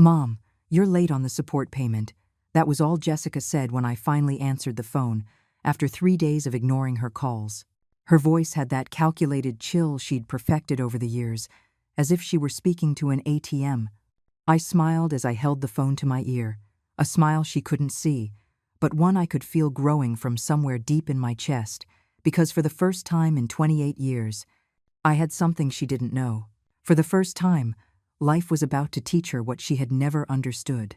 "Mom, you're late on the support payment." That was all Jessica said when I finally answered the phone, after 3 days of ignoring her calls. Her voice had that calculated chill she'd perfected over the years, as if she were speaking to an ATM. I smiled as I held the phone to my ear, a smile she couldn't see, but one I could feel growing from somewhere deep in my chest, because for the first time in 28 years, I had something she didn't know. For the first time, life was about to teach her what she had never understood.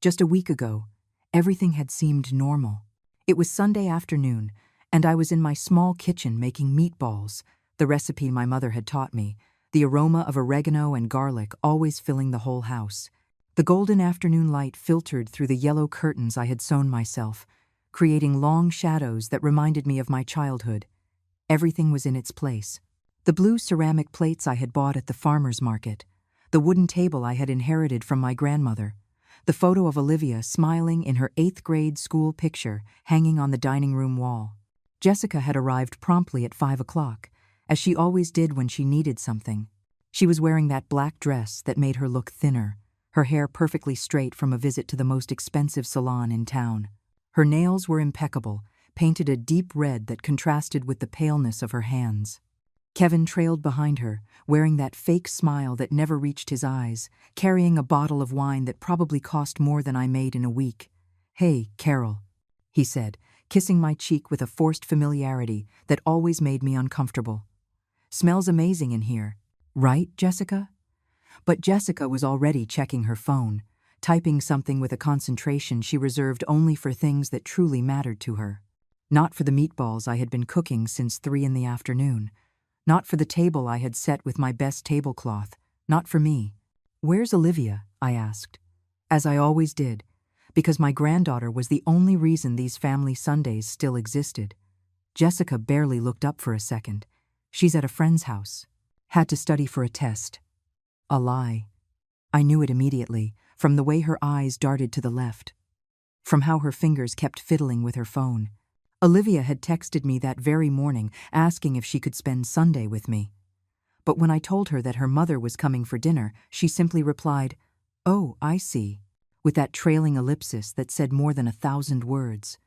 Just a week ago, everything had seemed normal. It was Sunday afternoon, and I was in my small kitchen making meatballs, the recipe my mother had taught me, the aroma of oregano and garlic always filling the whole house. The golden afternoon light filtered through the yellow curtains I had sewn myself, creating long shadows that reminded me of my childhood. Everything was in its place. The blue ceramic plates I had bought at the farmer's market, the wooden table I had inherited from my grandmother, the photo of Olivia smiling in her 8th grade school picture hanging on the dining room wall. Jessica had arrived promptly at 5 o'clock, as she always did when she needed something. She was wearing that black dress that made her look thinner, her hair perfectly straight from a visit to the most expensive salon in town. Her nails were impeccable, painted a deep red that contrasted with the paleness of her hands. Kevin trailed behind her, wearing that fake smile that never reached his eyes, carrying a bottle of wine that probably cost more than I made in a week. "Hey, Carol," he said, kissing my cheek with a forced familiarity that always made me uncomfortable. "Smells amazing in here. Right, Jessica?" But Jessica was already checking her phone, typing something with a concentration she reserved only for things that truly mattered to her. Not for the meatballs I had been cooking since 3 in the afternoon. Not for the table I had set with my best tablecloth. Not for me. "Where's Olivia?" I asked. As I always did, because my granddaughter was the only reason these family Sundays still existed. Jessica barely looked up for a second. "She's at a friend's house. Had to study for a test." A lie. I knew it immediately, from the way her eyes darted to the left, from how her fingers kept fiddling with her phone. Olivia had texted me that very morning, asking if she could spend Sunday with me. But when I told her that her mother was coming for dinner, she simply replied, "Oh, I see," with that trailing ellipsis that said more than 1,000 words.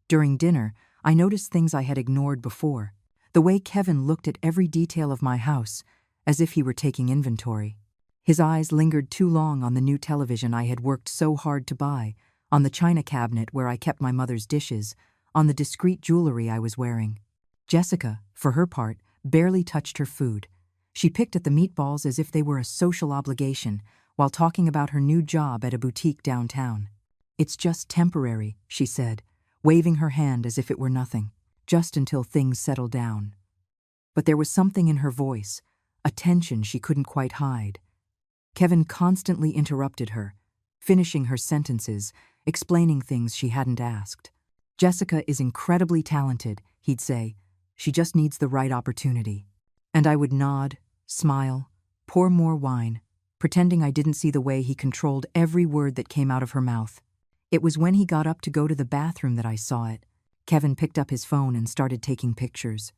During dinner, I noticed things I had ignored before. The way Kevin looked at every detail of my house, as if he were taking inventory. His eyes lingered too long on the new television I had worked so hard to buy, on the china cabinet where I kept my mother's dishes, on the discreet jewelry I was wearing. Jessica, for her part, barely touched her food. She picked at the meatballs as if they were a social obligation, while talking about her new job at a boutique downtown. "It's just temporary," she said, waving her hand as if it were nothing, "just until things settle down." But there was something in her voice, a tension she couldn't quite hide. Kevin constantly interrupted her, finishing her sentences, explaining things she hadn't asked. "Jessica is incredibly talented," he'd say. "She just needs the right opportunity." And I would nod, smile, pour more wine, pretending I didn't see the way he controlled every word that came out of her mouth. It was when he got up to go to the bathroom that I saw it. Kevin picked up his phone and started taking pictures.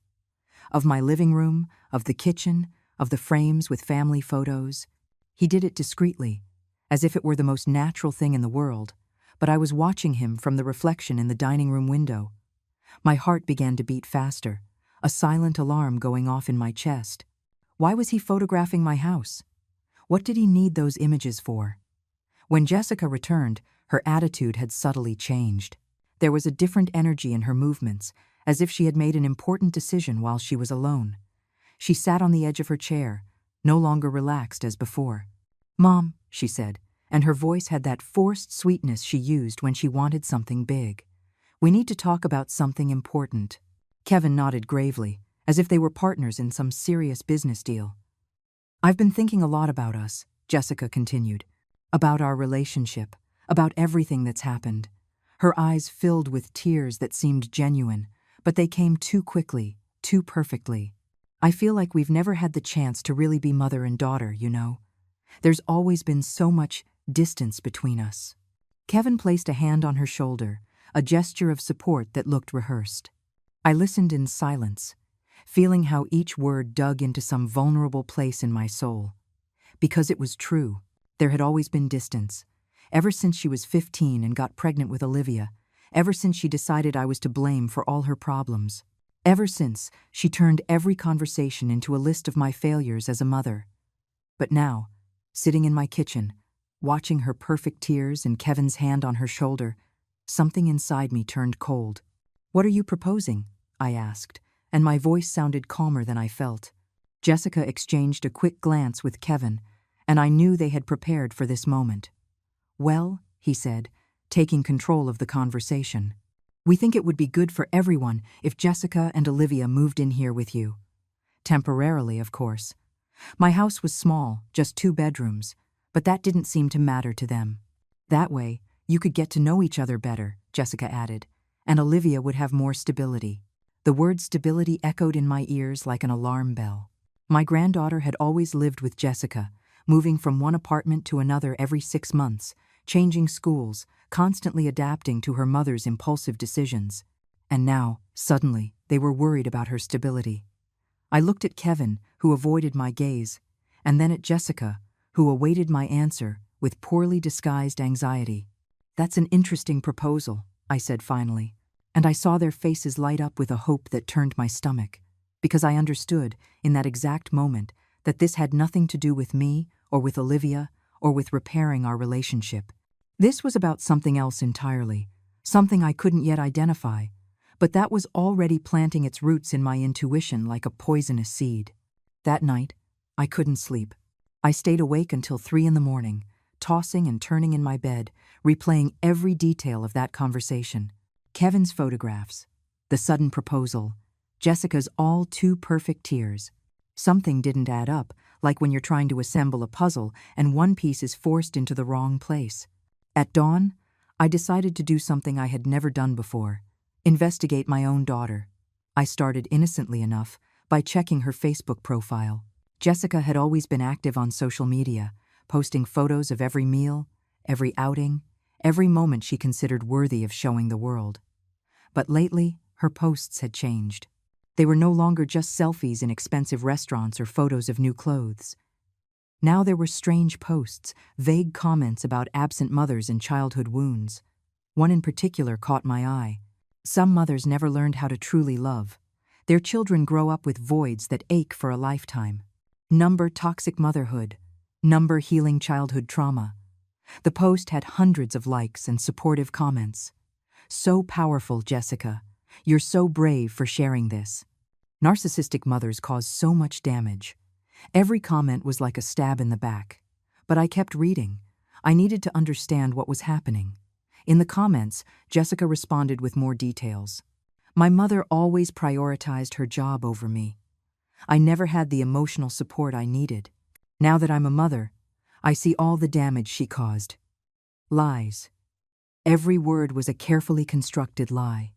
Of my living room, of the kitchen, of the frames with family photos. He did it discreetly, as if it were the most natural thing in the world, but I was watching him from the reflection in the dining room window. My heart began to beat faster, a silent alarm going off in my chest. Why was he photographing my house? What did he need those images for? When Jessica returned, her attitude had subtly changed. There was a different energy in her movements, as if she had made an important decision while she was alone. She sat on the edge of her chair, no longer relaxed as before. "Mom," she said, and her voice had that forced sweetness she used when she wanted something big. "We need to talk about something important." Kevin nodded gravely, as if they were partners in some serious business deal. "I've been thinking a lot about us," Jessica continued. "About our relationship, about everything that's happened." Her eyes filled with tears that seemed genuine, but they came too quickly, too perfectly. "I feel like we've never had the chance to really be mother and daughter, you know? There's always been so much distance between us." Kevin placed a hand on her shoulder, a gesture of support that looked rehearsed. I listened in silence, feeling how each word dug into some vulnerable place in my soul. Because it was true. There had always been distance. Ever since she was 15 and got pregnant with Olivia, ever since she decided I was to blame for all her problems, ever since she turned every conversation into a list of my failures as a mother. But now, sitting in my kitchen, watching her perfect tears and Kevin's hand on her shoulder, something inside me turned cold. "What are you proposing?" I asked, and my voice sounded calmer than I felt. Jessica exchanged a quick glance with Kevin, and I knew they had prepared for this moment. "Well," he said, taking control of the conversation, "we think it would be good for everyone if Jessica and Olivia moved in here with you. Temporarily, of course. My house was small, just 2 bedrooms, but that didn't seem to matter to them. That way, you could get to know each other better," Jessica added, "and Olivia would have more stability." The word stability echoed in my ears like an alarm bell. My granddaughter had always lived with Jessica, moving from one apartment to another every 6 months, changing schools, constantly adapting to her mother's impulsive decisions. And now, suddenly, they were worried about her stability. I looked at Kevin, who avoided my gaze, and then at Jessica, who awaited my answer with poorly disguised anxiety. "That's an interesting proposal," I said finally, and I saw their faces light up with a hope that turned my stomach, because I understood, in that exact moment, that this had nothing to do with me, or with Olivia, or with repairing our relationship. This was about something else entirely, something I couldn't yet identify, but that was already planting its roots in my intuition like a poisonous seed. That night, I couldn't sleep. I stayed awake until 3 in the morning, tossing and turning in my bed, replaying every detail of that conversation. Kevin's photographs, the sudden proposal, Jessica's all too perfect tears. Something didn't add up, like when you're trying to assemble a puzzle and one piece is forced into the wrong place. At dawn, I decided to do something I had never done before: investigate my own daughter. I started innocently enough by checking her Facebook profile. Jessica had always been active on social media, posting photos of every meal, every outing, every moment she considered worthy of showing the world. But lately, her posts had changed. They were no longer just selfies in expensive restaurants or photos of new clothes. Now there were strange posts, vague comments about absent mothers and childhood wounds. One in particular caught my eye. Some mothers never learned how to truly love. Their children grow up with voids that ache for a lifetime. Number toxic motherhood. Number healing childhood trauma. The post had hundreds of likes and supportive comments. "So powerful, Jessica. You're so brave for sharing this. Narcissistic mothers cause so much damage." Every comment was like a stab in the back. But I kept reading. I needed to understand what was happening. In the comments, Jessica responded with more details. "My mother always prioritized her job over me. I never had the emotional support I needed. Now that I'm a mother, I see all the damage she caused." Lies. Every word was a carefully constructed lie.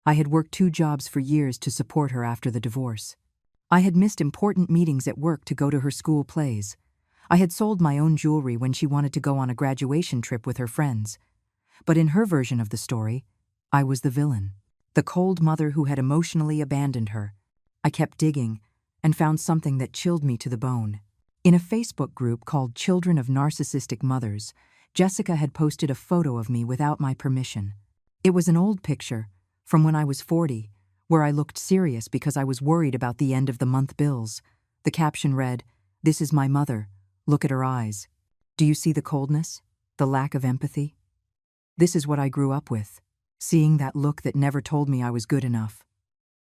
I had worked 2 jobs for years to support her after the divorce. I had missed important meetings at work to go to her school plays. I had sold my own jewelry when she wanted to go on a graduation trip with her friends. But in her version of the story, I was the villain, the cold mother who had emotionally abandoned her. I kept digging and found something that chilled me to the bone. In a Facebook group called Children of Narcissistic Mothers, Jessica had posted a photo of me without my permission. It was an old picture, from when I was 40, where I looked serious because I was worried about the end-of-the-month bills. The caption read, "This is my mother. Look at her eyes. Do you see the coldness? The lack of empathy?" This is what I grew up with, seeing that look that never told me I was good enough.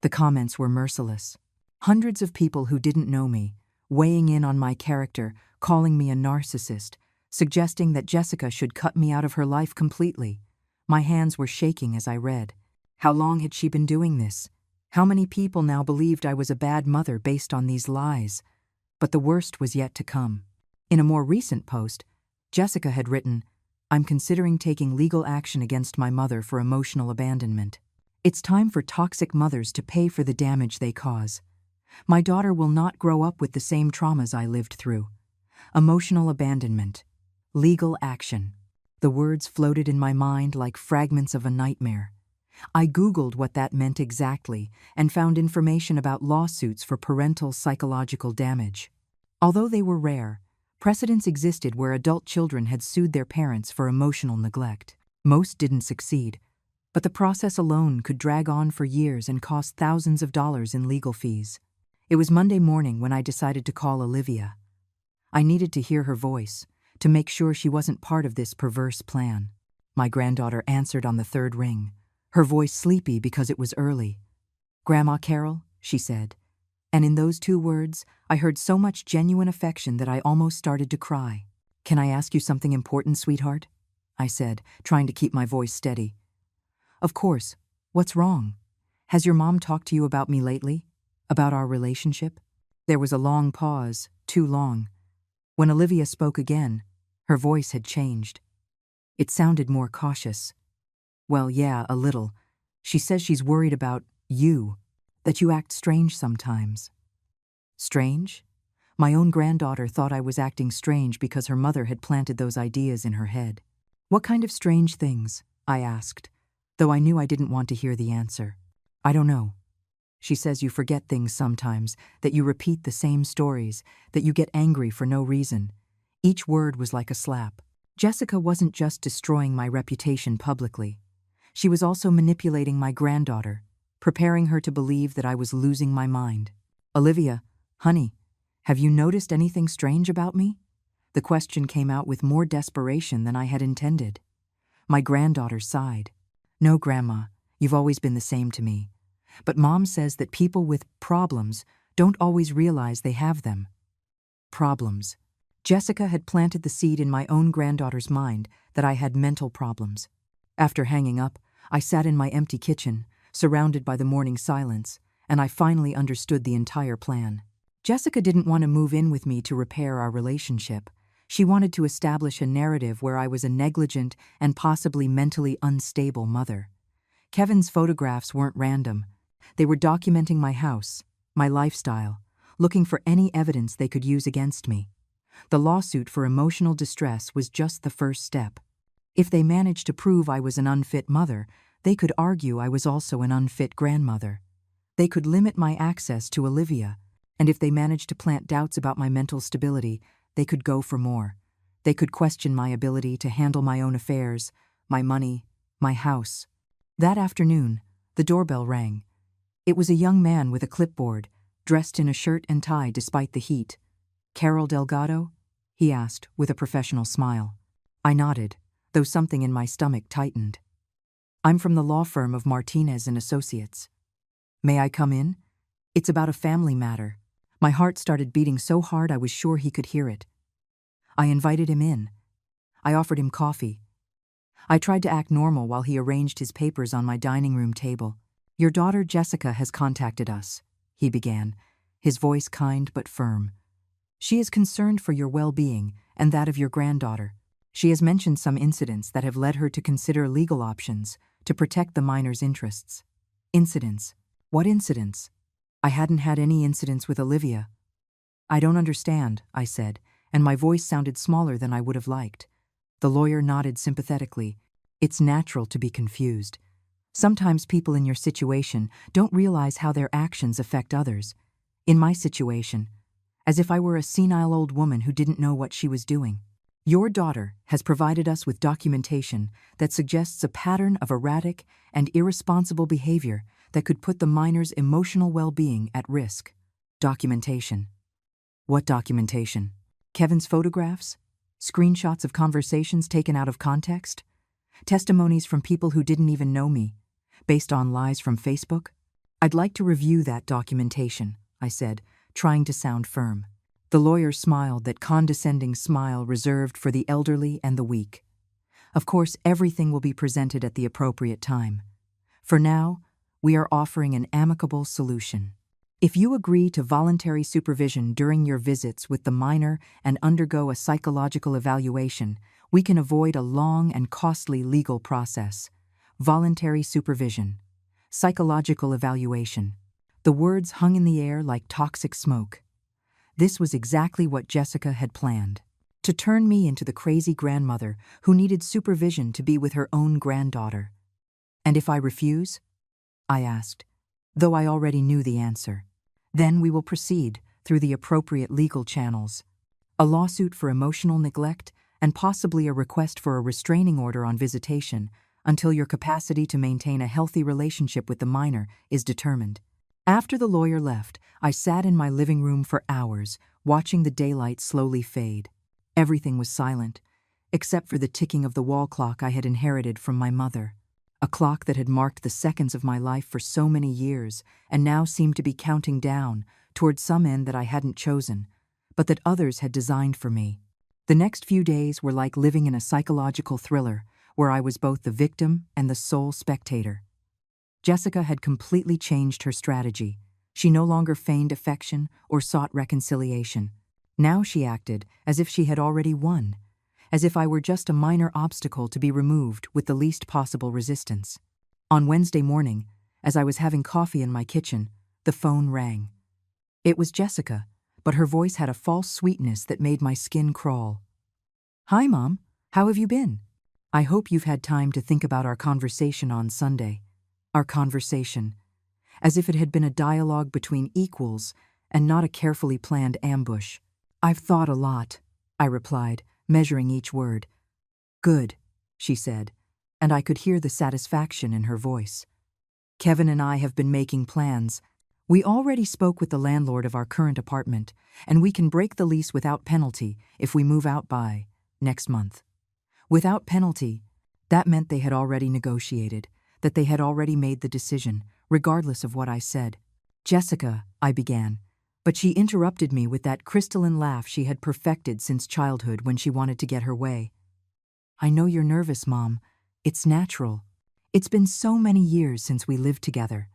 The comments were merciless. Hundreds of people who didn't know me, weighing in on my character, calling me a narcissist, suggesting that Jessica should cut me out of her life completely. My hands were shaking as I read. How long had she been doing this? How many people now believed I was a bad mother based on these lies? But the worst was yet to come. In a more recent post, Jessica had written, "I'm considering taking legal action against my mother for emotional abandonment. It's time for toxic mothers to pay for the damage they cause. My daughter will not grow up with the same traumas I lived through. Emotional abandonment. Legal action." The words floated in my mind like fragments of a nightmare. I Googled what that meant exactly and found information about lawsuits for parental psychological damage. Although they were rare, Precedents existed where adult children had sued their parents for emotional neglect. Most didn't succeed, but the process alone could drag on for years and cost thousands of dollars in legal fees. It was Monday morning when I decided to call Olivia. I needed to hear her voice, to make sure she wasn't part of this perverse plan. My granddaughter answered on the third ring, her voice sleepy because it was early. "Grandma Carol," she said. And in those 2 words, I heard so much genuine affection that I almost started to cry. "Can I ask you something important, sweetheart?" I said, trying to keep my voice steady. "Of course. What's wrong? Has your mom talked to you about me lately? About our relationship?" There was a long pause, too long. When Olivia spoke again, her voice had changed. It sounded more cautious. "Well, yeah, a little. She says she's worried about you, that you act strange sometimes." Strange? My own granddaughter thought I was acting strange because her mother had planted those ideas in her head. "What kind of strange things?" I asked, though I knew I didn't want to hear the answer. "I don't know. She says you forget things sometimes, that you repeat the same stories, that you get angry for no reason." Each word was like a slap. Jessica wasn't just destroying my reputation publicly. She was also manipulating my granddaughter, preparing her to believe that I was losing my mind. "Olivia, honey, have you noticed anything strange about me?" The question came out with more desperation than I had intended. My granddaughter sighed. "No, Grandma, you've always been the same to me. But Mom says that people with problems don't always realize they have them." Problems. Jessica had planted the seed in my own granddaughter's mind that I had mental problems. After hanging up, I sat in my empty kitchen, surrounded by the morning silence, and I finally understood the entire plan. Jessica didn't want to move in with me to repair our relationship. She wanted to establish a narrative where I was a negligent and possibly mentally unstable mother. Kevin's photographs weren't random. They were documenting my house, my lifestyle, looking for any evidence they could use against me. The lawsuit for emotional distress was just the first step. If they managed to prove I was an unfit mother, they could argue I was also an unfit grandmother. They could limit my access to Olivia, and if they managed to plant doubts about my mental stability, they could go for more. They could question my ability to handle my own affairs, my money, my house. That afternoon, the doorbell rang. It was a young man with a clipboard, dressed in a shirt and tie despite the heat. "Carol Delgado?" he asked with a professional smile. I nodded, though something in my stomach tightened. "I'm from the law firm of Martinez and Associates. May I come in? It's about a family matter." My heart started beating so hard I was sure he could hear it. I invited him in. I offered him coffee. I tried to act normal while he arranged his papers on my dining room table. "Your daughter Jessica has contacted us," he began, his voice kind but firm. "She is concerned for your well-being and that of your granddaughter. She has mentioned some incidents that have led her to consider legal options to protect the minor's interests." Incidents? What incidents? I hadn't had any incidents with Olivia. "I don't understand," I said, and my voice sounded smaller than I would have liked. The lawyer nodded sympathetically. "It's natural to be confused. Sometimes people in your situation don't realize how their actions affect others. In my situation, as if I were a senile old woman who didn't know what she was doing. Your daughter has provided us with documentation that suggests a pattern of erratic and irresponsible behavior that could put the minor's emotional well-being at risk." Documentation. What documentation? Kevin's photographs? Screenshots of conversations taken out of context? Testimonies from people who didn't even know me, based on lies from Facebook? "I'd like to review that documentation," I said, trying to sound firm. The lawyer smiled, that condescending smile reserved for the elderly and the weak. "Of course, everything will be presented at the appropriate time. For now, we are offering an amicable solution. If you agree to voluntary supervision during your visits with the minor and undergo a psychological evaluation, we can avoid a long and costly legal process. Voluntary supervision. Psychological evaluation." The words hung in the air like toxic smoke. This was exactly what Jessica had planned. To turn me into the crazy grandmother who needed supervision to be with her own granddaughter. "And if I refuse?" I asked, though I already knew the answer. "Then we will proceed through the appropriate legal channels." a lawsuit for emotional neglect, and possibly a request for a restraining order on visitation until your capacity to maintain a healthy relationship with the minor is determined. After the lawyer left, I sat in my living room for hours, watching the daylight slowly fade. Everything was silent, except for the ticking of the wall clock I had inherited from my mother. A clock that had marked the seconds of my life for so many years and now seemed to be counting down toward some end that I hadn't chosen, but that others had designed for me. The next few days were like living in a psychological thriller where I was both the victim and the sole spectator. Jessica had completely changed her strategy. She no longer feigned affection or sought reconciliation. Now she acted as if she had already won, as if I were just a minor obstacle to be removed with the least possible resistance. On Wednesday morning, as I was having coffee in my kitchen, the phone rang. It was Jessica, but her voice had a false sweetness that made my skin crawl. "Hi, Mom. How have you been? I hope you've had time to think about our conversation on Sunday." Our conversation, as if it had been a dialogue between equals and not a carefully planned ambush. "I've thought a lot," I replied, measuring each word. "Good," she said, and I could hear the satisfaction in her voice. "Kevin and I have been making plans. We already spoke with the landlord of our current apartment, and we can break the lease without penalty if we move out by next month." Without penalty, that meant they had already negotiated, that they had already made the decision, regardless of what I said. "Jessica," I began, but she interrupted me with that crystalline laugh she had perfected since childhood when she wanted to get her way. "I know you're nervous, Mom. It's natural. It's been so many years since we lived together.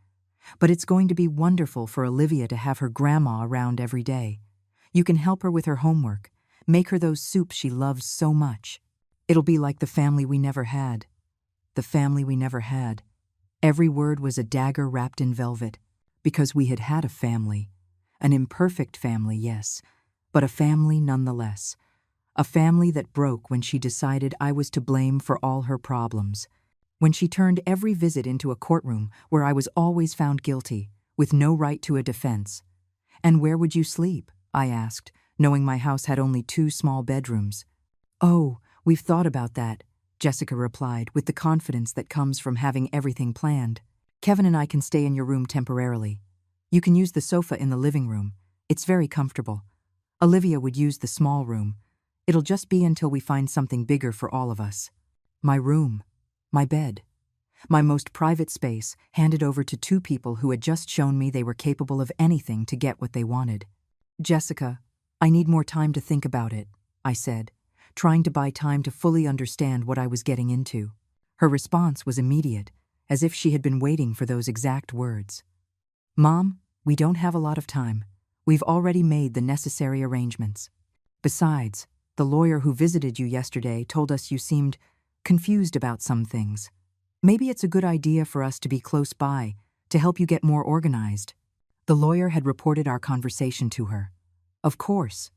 But it's going to be wonderful for Olivia to have her grandma around every day. You can help her with her homework, make her those soups she loves so much. It'll be like the family we never had." The family we never had. Every word was a dagger wrapped in velvet, because we had had a family. An imperfect family, yes, but a family nonetheless. A family that broke when she decided I was to blame for all her problems. When she turned every visit into a courtroom where I was always found guilty, with no right to a defense. "And where would you sleep?" I asked, knowing my house had only 2 small bedrooms. "Oh, we've thought about that," Jessica replied with the confidence that comes from having everything planned. "Kevin and I can stay in your room temporarily. You can use the sofa in the living room. It's very comfortable. Olivia would use the small room. It'll just be until we find something bigger for all of us." My room, my bed, my most private space handed over to 2 people who had just shown me they were capable of anything to get what they wanted. "Jessica, I need more time to think about it," I said, trying to buy time to fully understand what I was getting into. Her response was immediate, as if she had been waiting for those exact words. "Mom, we don't have a lot of time. We've already made the necessary arrangements. Besides, the lawyer who visited you yesterday told us you seemed confused about some things. Maybe it's a good idea for us to be close by to help you get more organized." The lawyer had reported our conversation to her. Of course.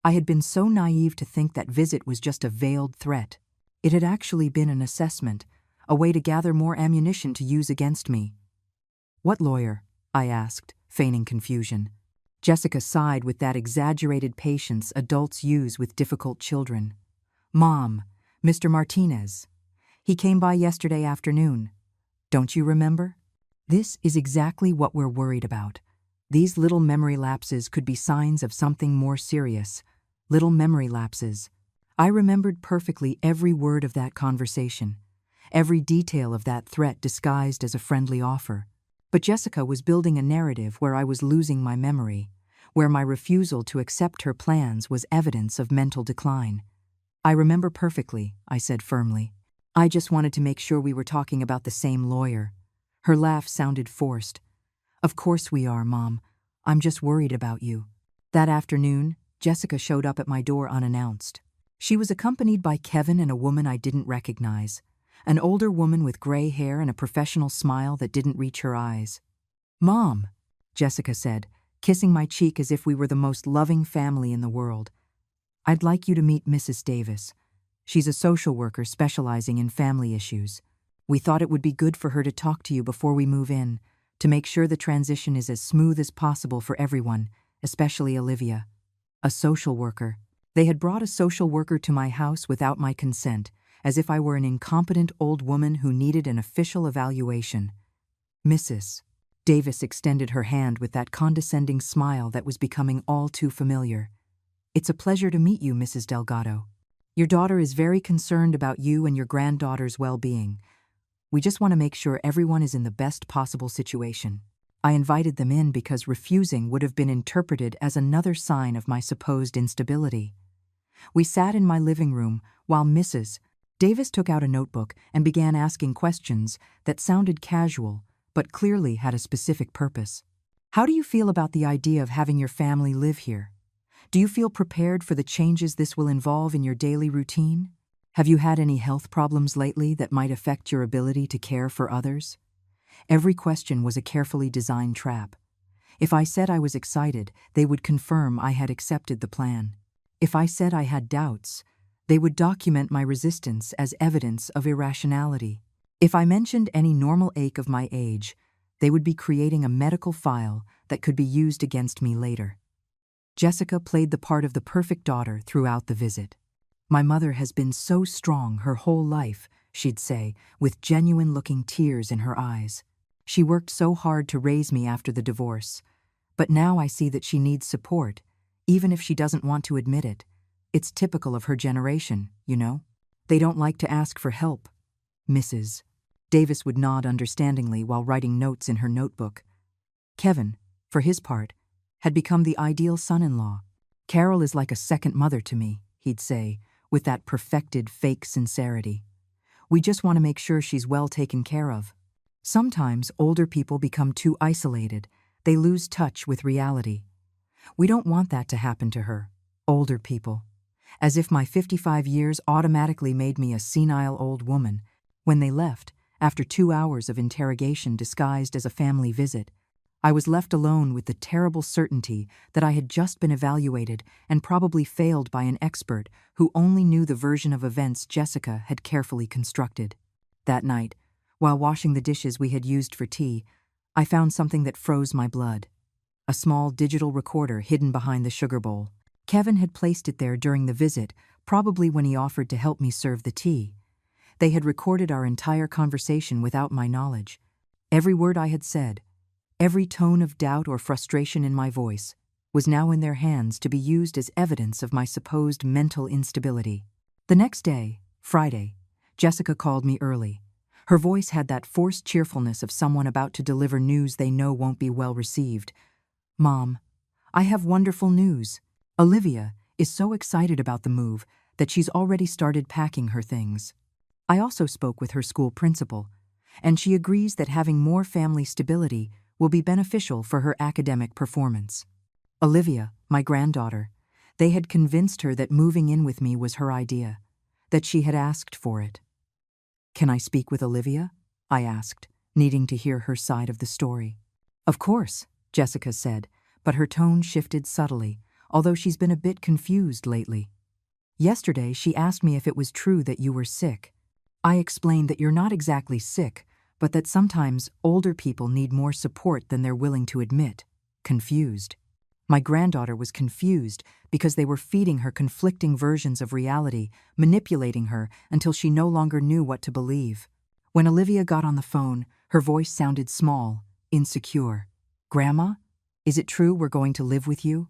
I had been so naive to think that visit was just a veiled threat. It had actually been an assessment, a way to gather more ammunition to use against me. "What lawyer?" I asked, feigning confusion. Jessica sighed with that exaggerated patience adults use with difficult children. "Mom, Mr. Martinez. He came by yesterday afternoon. Don't you remember?" This is exactly what we're worried about. These little memory lapses could be signs of something more serious. Little memory lapses. I remembered perfectly every word of that conversation, every detail of that threat disguised as a friendly offer. But Jessica was building a narrative where I was losing my memory, where my refusal to accept her plans was evidence of mental decline. "I remember perfectly," I said firmly. "I just wanted to make sure we were talking about the same lawyer." Her laugh sounded forced. "Of course we are, Mom. I'm just worried about you." That afternoon, Jessica showed up at my door unannounced. She was accompanied by Kevin and a woman I didn't recognize, an older woman with gray hair and a professional smile that didn't reach her eyes. "Mom," Jessica said, kissing my cheek as if we were the most loving family in the world. "I'd like you to meet Mrs. Davis. She's a social worker specializing in family issues. We thought it would be good for her to talk to you before we move in, to make sure the transition is as smooth as possible for everyone, especially Olivia." A social worker. They had brought a social worker to my house without my consent, as if I were an incompetent old woman who needed an official evaluation. Mrs. Davis extended her hand with that condescending smile that was becoming all too familiar. "It's a pleasure to meet you, Mrs. Delgado. Your daughter is very concerned about you and your granddaughter's well-being. We just want to make sure everyone is in the best possible situation." I invited them in because refusing would have been interpreted as another sign of my supposed instability. We sat in my living room while Mrs. Davis took out a notebook and began asking questions that sounded casual but clearly had a specific purpose. "How do you feel about the idea of having your family live here? Do you feel prepared for the changes this will involve in your daily routine? Have you had any health problems lately that might affect your ability to care for others?" Every question was a carefully designed trap. If I said I was excited, they would confirm I had accepted the plan. If I said I had doubts, they would document my resistance as evidence of irrationality. If I mentioned any normal ache of my age, they would be creating a medical file that could be used against me later. Jessica played the part of the perfect daughter throughout the visit. "My mother has been so strong her whole life," she'd say, with genuine-looking tears in her eyes. "She worked so hard to raise me after the divorce. But now I see that she needs support, even if she doesn't want to admit it. It's typical of her generation, you know? They don't like to ask for help." Mrs. Davis would nod understandingly while writing notes in her notebook. Kevin, for his part, had become the ideal son-in-law. "Carol is like a second mother to me," he'd say, with that perfected fake sincerity. "We just want to make sure she's well taken care of." Sometimes older people become too isolated. They lose touch with reality. We don't want that to happen to her. Older people. As if my 55 years automatically made me a senile old woman. When they left, after 2 hours of interrogation disguised as a family visit, I was left alone with the terrible certainty that I had just been evaluated and probably failed by an expert who only knew the version of events Jessica had carefully constructed. That night, while washing the dishes we had used for tea, I found something that froze my blood. A small digital recorder hidden behind the sugar bowl. Kevin had placed it there during the visit, probably when he offered to help me serve the tea. They had recorded our entire conversation without my knowledge. Every word I had said, every tone of doubt or frustration in my voice, was now in their hands to be used as evidence of my supposed mental instability. The next day, Friday, Jessica called me early. Her voice had that forced cheerfulness of someone about to deliver news they know won't be well received. "Mom, I have wonderful news. Olivia is so excited about the move that she's already started packing her things." I also spoke with her school principal, and she agrees that having more family stability will be beneficial for her academic performance. Olivia, my granddaughter, they had convinced her that moving in with me was her idea, that she had asked for it. "Can I speak with Olivia?" I asked, needing to hear her side of the story. "Of course," Jessica said, but her tone shifted subtly, although she's been a bit confused lately. "Yesterday she asked me if it was true that you were sick. I explained that you're not exactly sick, but that sometimes older people need more support than they're willing to admit." Confused. My granddaughter was confused because they were feeding her conflicting versions of reality, manipulating her until she no longer knew what to believe. When Olivia got on the phone, her voice sounded small, insecure. "Grandma, is it true we're going to live with you?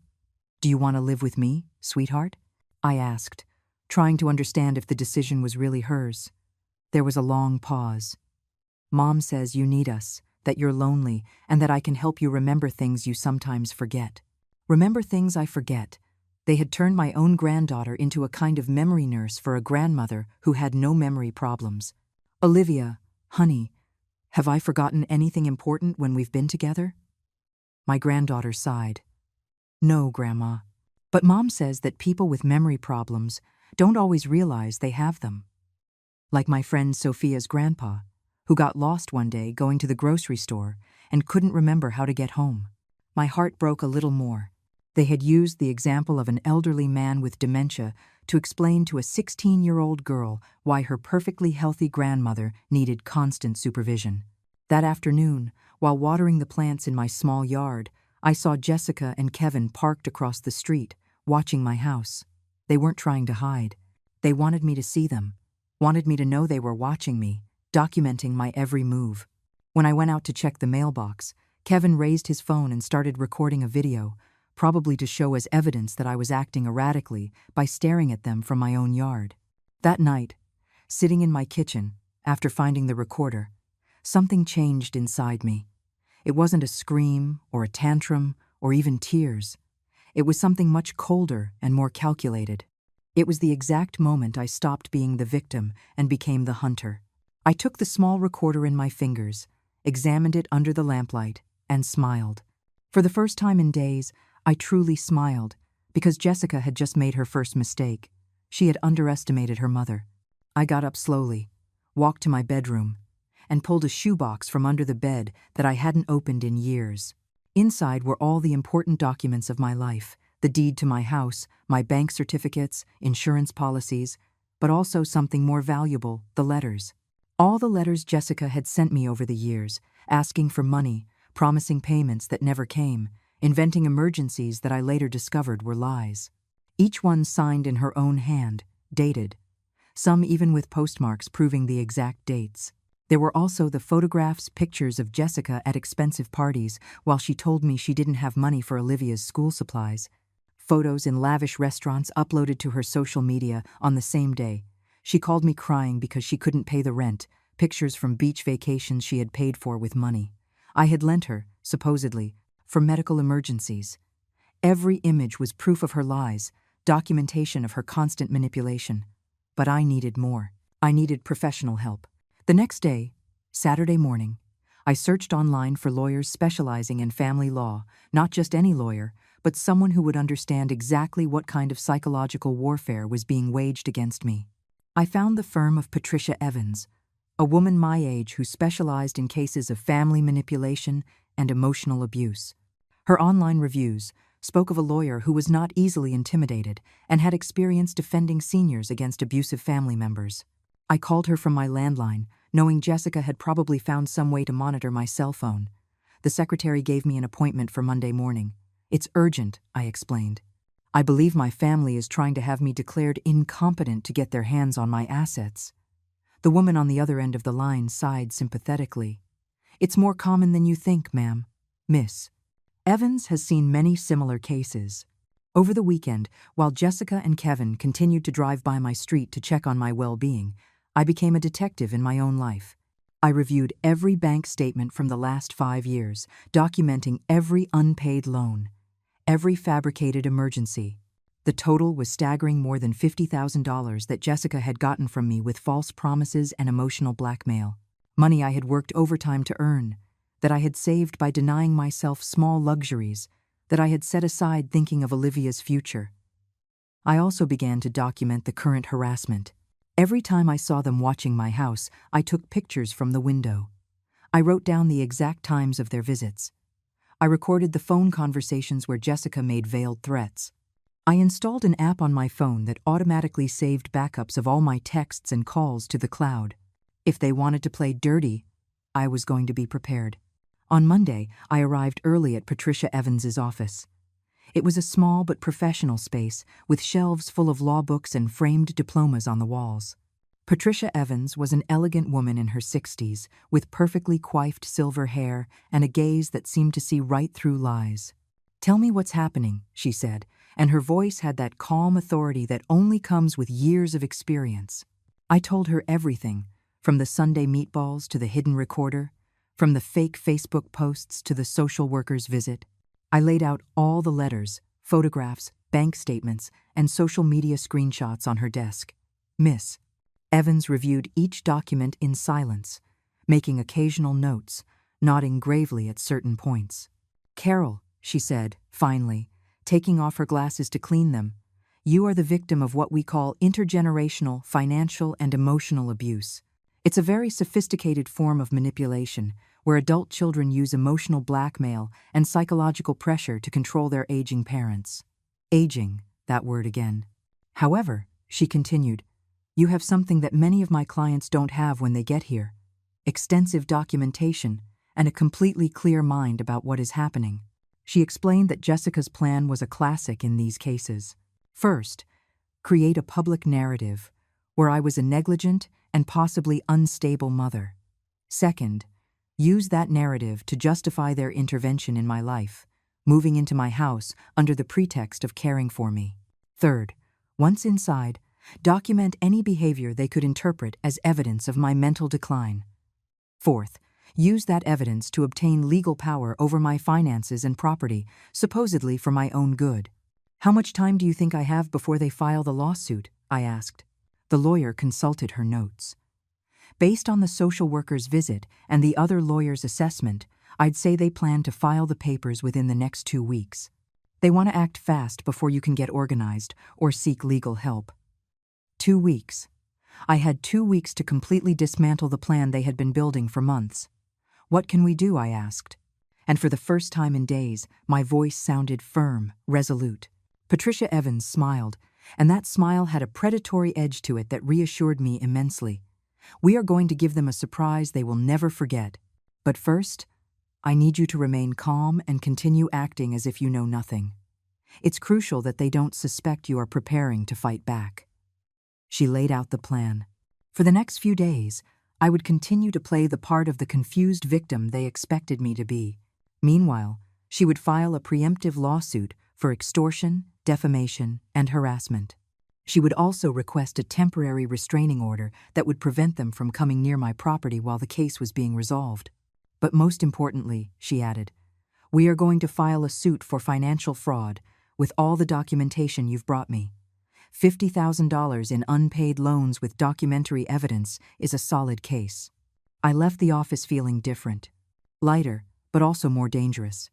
Do you want to live with me, sweetheart?" I asked, trying to understand if the decision was really hers. There was a long pause. "Mom says you need us, that you're lonely, and that I can help you remember things you sometimes forget." Remember things I forget. They had turned my own granddaughter into a kind of memory nurse for a grandmother who had no memory problems. "Olivia, honey, have I forgotten anything important when we've been together?" My granddaughter sighed. "No, Grandma. But Mom says that people with memory problems don't always realize they have them. Like my friend Sophia's grandpa, who got lost one day going to the grocery store and couldn't remember how to get home." My heart broke a little more. They had used the example of an elderly man with dementia to explain to a 16-year-old girl why her perfectly healthy grandmother needed constant supervision. That afternoon, while watering the plants in my small yard, I saw Jessica and Kevin parked across the street, watching my house. They weren't trying to hide. They wanted me to see them, wanted me to know they were watching me, documenting my every move. When I went out to check the mailbox, Kevin raised his phone and started recording a video, probably to show as evidence that I was acting erratically by staring at them from my own yard. That night, sitting in my kitchen, after finding the recorder, something changed inside me. It wasn't a scream or a tantrum or even tears. It was something much colder and more calculated. It was the exact moment I stopped being the victim and became the hunter. I took the small recorder in my fingers, examined it under the lamplight, and smiled. For the first time in days, I truly smiled, because Jessica had just made her first mistake. She had underestimated her mother. I got up slowly, walked to my bedroom, and pulled a shoebox from under the bed that I hadn't opened in years. Inside were all the important documents of my life, the deed to my house, my bank certificates, insurance policies, but also something more valuable, the letters. All the letters Jessica had sent me over the years, asking for money, promising payments that never came, inventing emergencies that I later discovered were lies. Each one signed in her own hand, dated, some even with postmarks proving the exact dates. There were also the photographs, pictures of Jessica at expensive parties while she told me she didn't have money for Olivia's school supplies. Photos in lavish restaurants uploaded to her social media on the same day. She called me crying because she couldn't pay the rent, pictures from beach vacations she had paid for with money I had lent her, supposedly, for medical emergencies. Every image was proof of her lies, documentation of her constant manipulation. But I needed more. I needed professional help. The next day, Saturday morning, I searched online for lawyers specializing in family law, not just any lawyer, but someone who would understand exactly what kind of psychological warfare was being waged against me. I found the firm of Patricia Evans, a woman my age who specialized in cases of family manipulation and emotional abuse. Her online reviews spoke of a lawyer who was not easily intimidated and had experience defending seniors against abusive family members. I called her from my landline, knowing Jessica had probably found some way to monitor my cell phone. The secretary gave me an appointment for Monday morning. "It's urgent," I explained. "I believe my family is trying to have me declared incompetent to get their hands on my assets." The woman on the other end of the line sighed sympathetically. "It's more common than you think, ma'am. Miss Evans has seen many similar cases." Over the weekend, while Jessica and Kevin continued to drive by my street to check on my well-being, I became a detective in my own life. I reviewed every bank statement from the last 5 years, documenting every unpaid loan, every fabricated emergency. The total was staggering, more than $50,000 that Jessica had gotten from me with false promises and emotional blackmail. Money I had worked overtime to earn, that I had saved by denying myself small luxuries, that I had set aside thinking of Olivia's future. I also began to document the current harassment. Every time I saw them watching my house, I took pictures from the window. I wrote down the exact times of their visits. I recorded the phone conversations where Jessica made veiled threats. I installed an app on my phone that automatically saved backups of all my texts and calls to the cloud. If they wanted to play dirty, I was going to be prepared. On Monday, I arrived early at Patricia Evans's office. It was a small but professional space with shelves full of law books and framed diplomas on the walls. Patricia Evans was an elegant woman in her 60s, with perfectly coiffed silver hair and a gaze that seemed to see right through lies. "Tell me what's happening," she said, and her voice had that calm authority that only comes with years of experience. I told her everything, from the Sunday meatballs to the hidden recorder, from the fake Facebook posts to the social worker's visit. I laid out all the letters, photographs, bank statements, and social media screenshots on her desk. Miss Evans reviewed each document in silence, making occasional notes, nodding gravely at certain points. "Carol," she said, finally, taking off her glasses to clean them, "you are the victim of what we call intergenerational financial and emotional abuse. It's a very sophisticated form of manipulation where adult children use emotional blackmail and psychological pressure to control their aging parents." Aging, that word again. "However," she continued, "you have something that many of my clients don't have when they get here: extensive documentation and a completely clear mind about what is happening." She explained that Jessica's plan was a classic in these cases. First, create a public narrative where I was a negligent and possibly unstable mother. Second, use that narrative to justify their intervention in my life, moving into my house under the pretext of caring for me. Third, once inside, document any behavior they could interpret as evidence of my mental decline. Fourth, use that evidence to obtain legal power over my finances and property, supposedly for my own good. How much time do you think I have before they file the lawsuit? I asked. The lawyer consulted her notes. Based on the social worker's visit and the other lawyer's assessment, I'd say they plan to file the papers within the next 2 weeks. They want to act fast before you can get organized or seek legal help. 2 weeks. I had 2 weeks to completely dismantle the plan they had been building for months. What can we do? I asked. And for the first time in days, my voice sounded firm, resolute. Patricia Evans smiled, and that smile had a predatory edge to it that reassured me immensely. We are going to give them a surprise they will never forget. But first, I need you to remain calm and continue acting as if you know nothing. It's crucial that they don't suspect you are preparing to fight back. She laid out the plan. For the next few days, I would continue to play the part of the confused victim they expected me to be. Meanwhile, she would file a preemptive lawsuit for extortion, defamation, and harassment. She would also request a temporary restraining order that would prevent them from coming near my property while the case was being resolved. But most importantly, she added, we are going to file a suit for financial fraud with all the documentation you've brought me. $50,000 in unpaid loans with documentary evidence is a solid case. I left the office feeling different, lighter, but also more dangerous.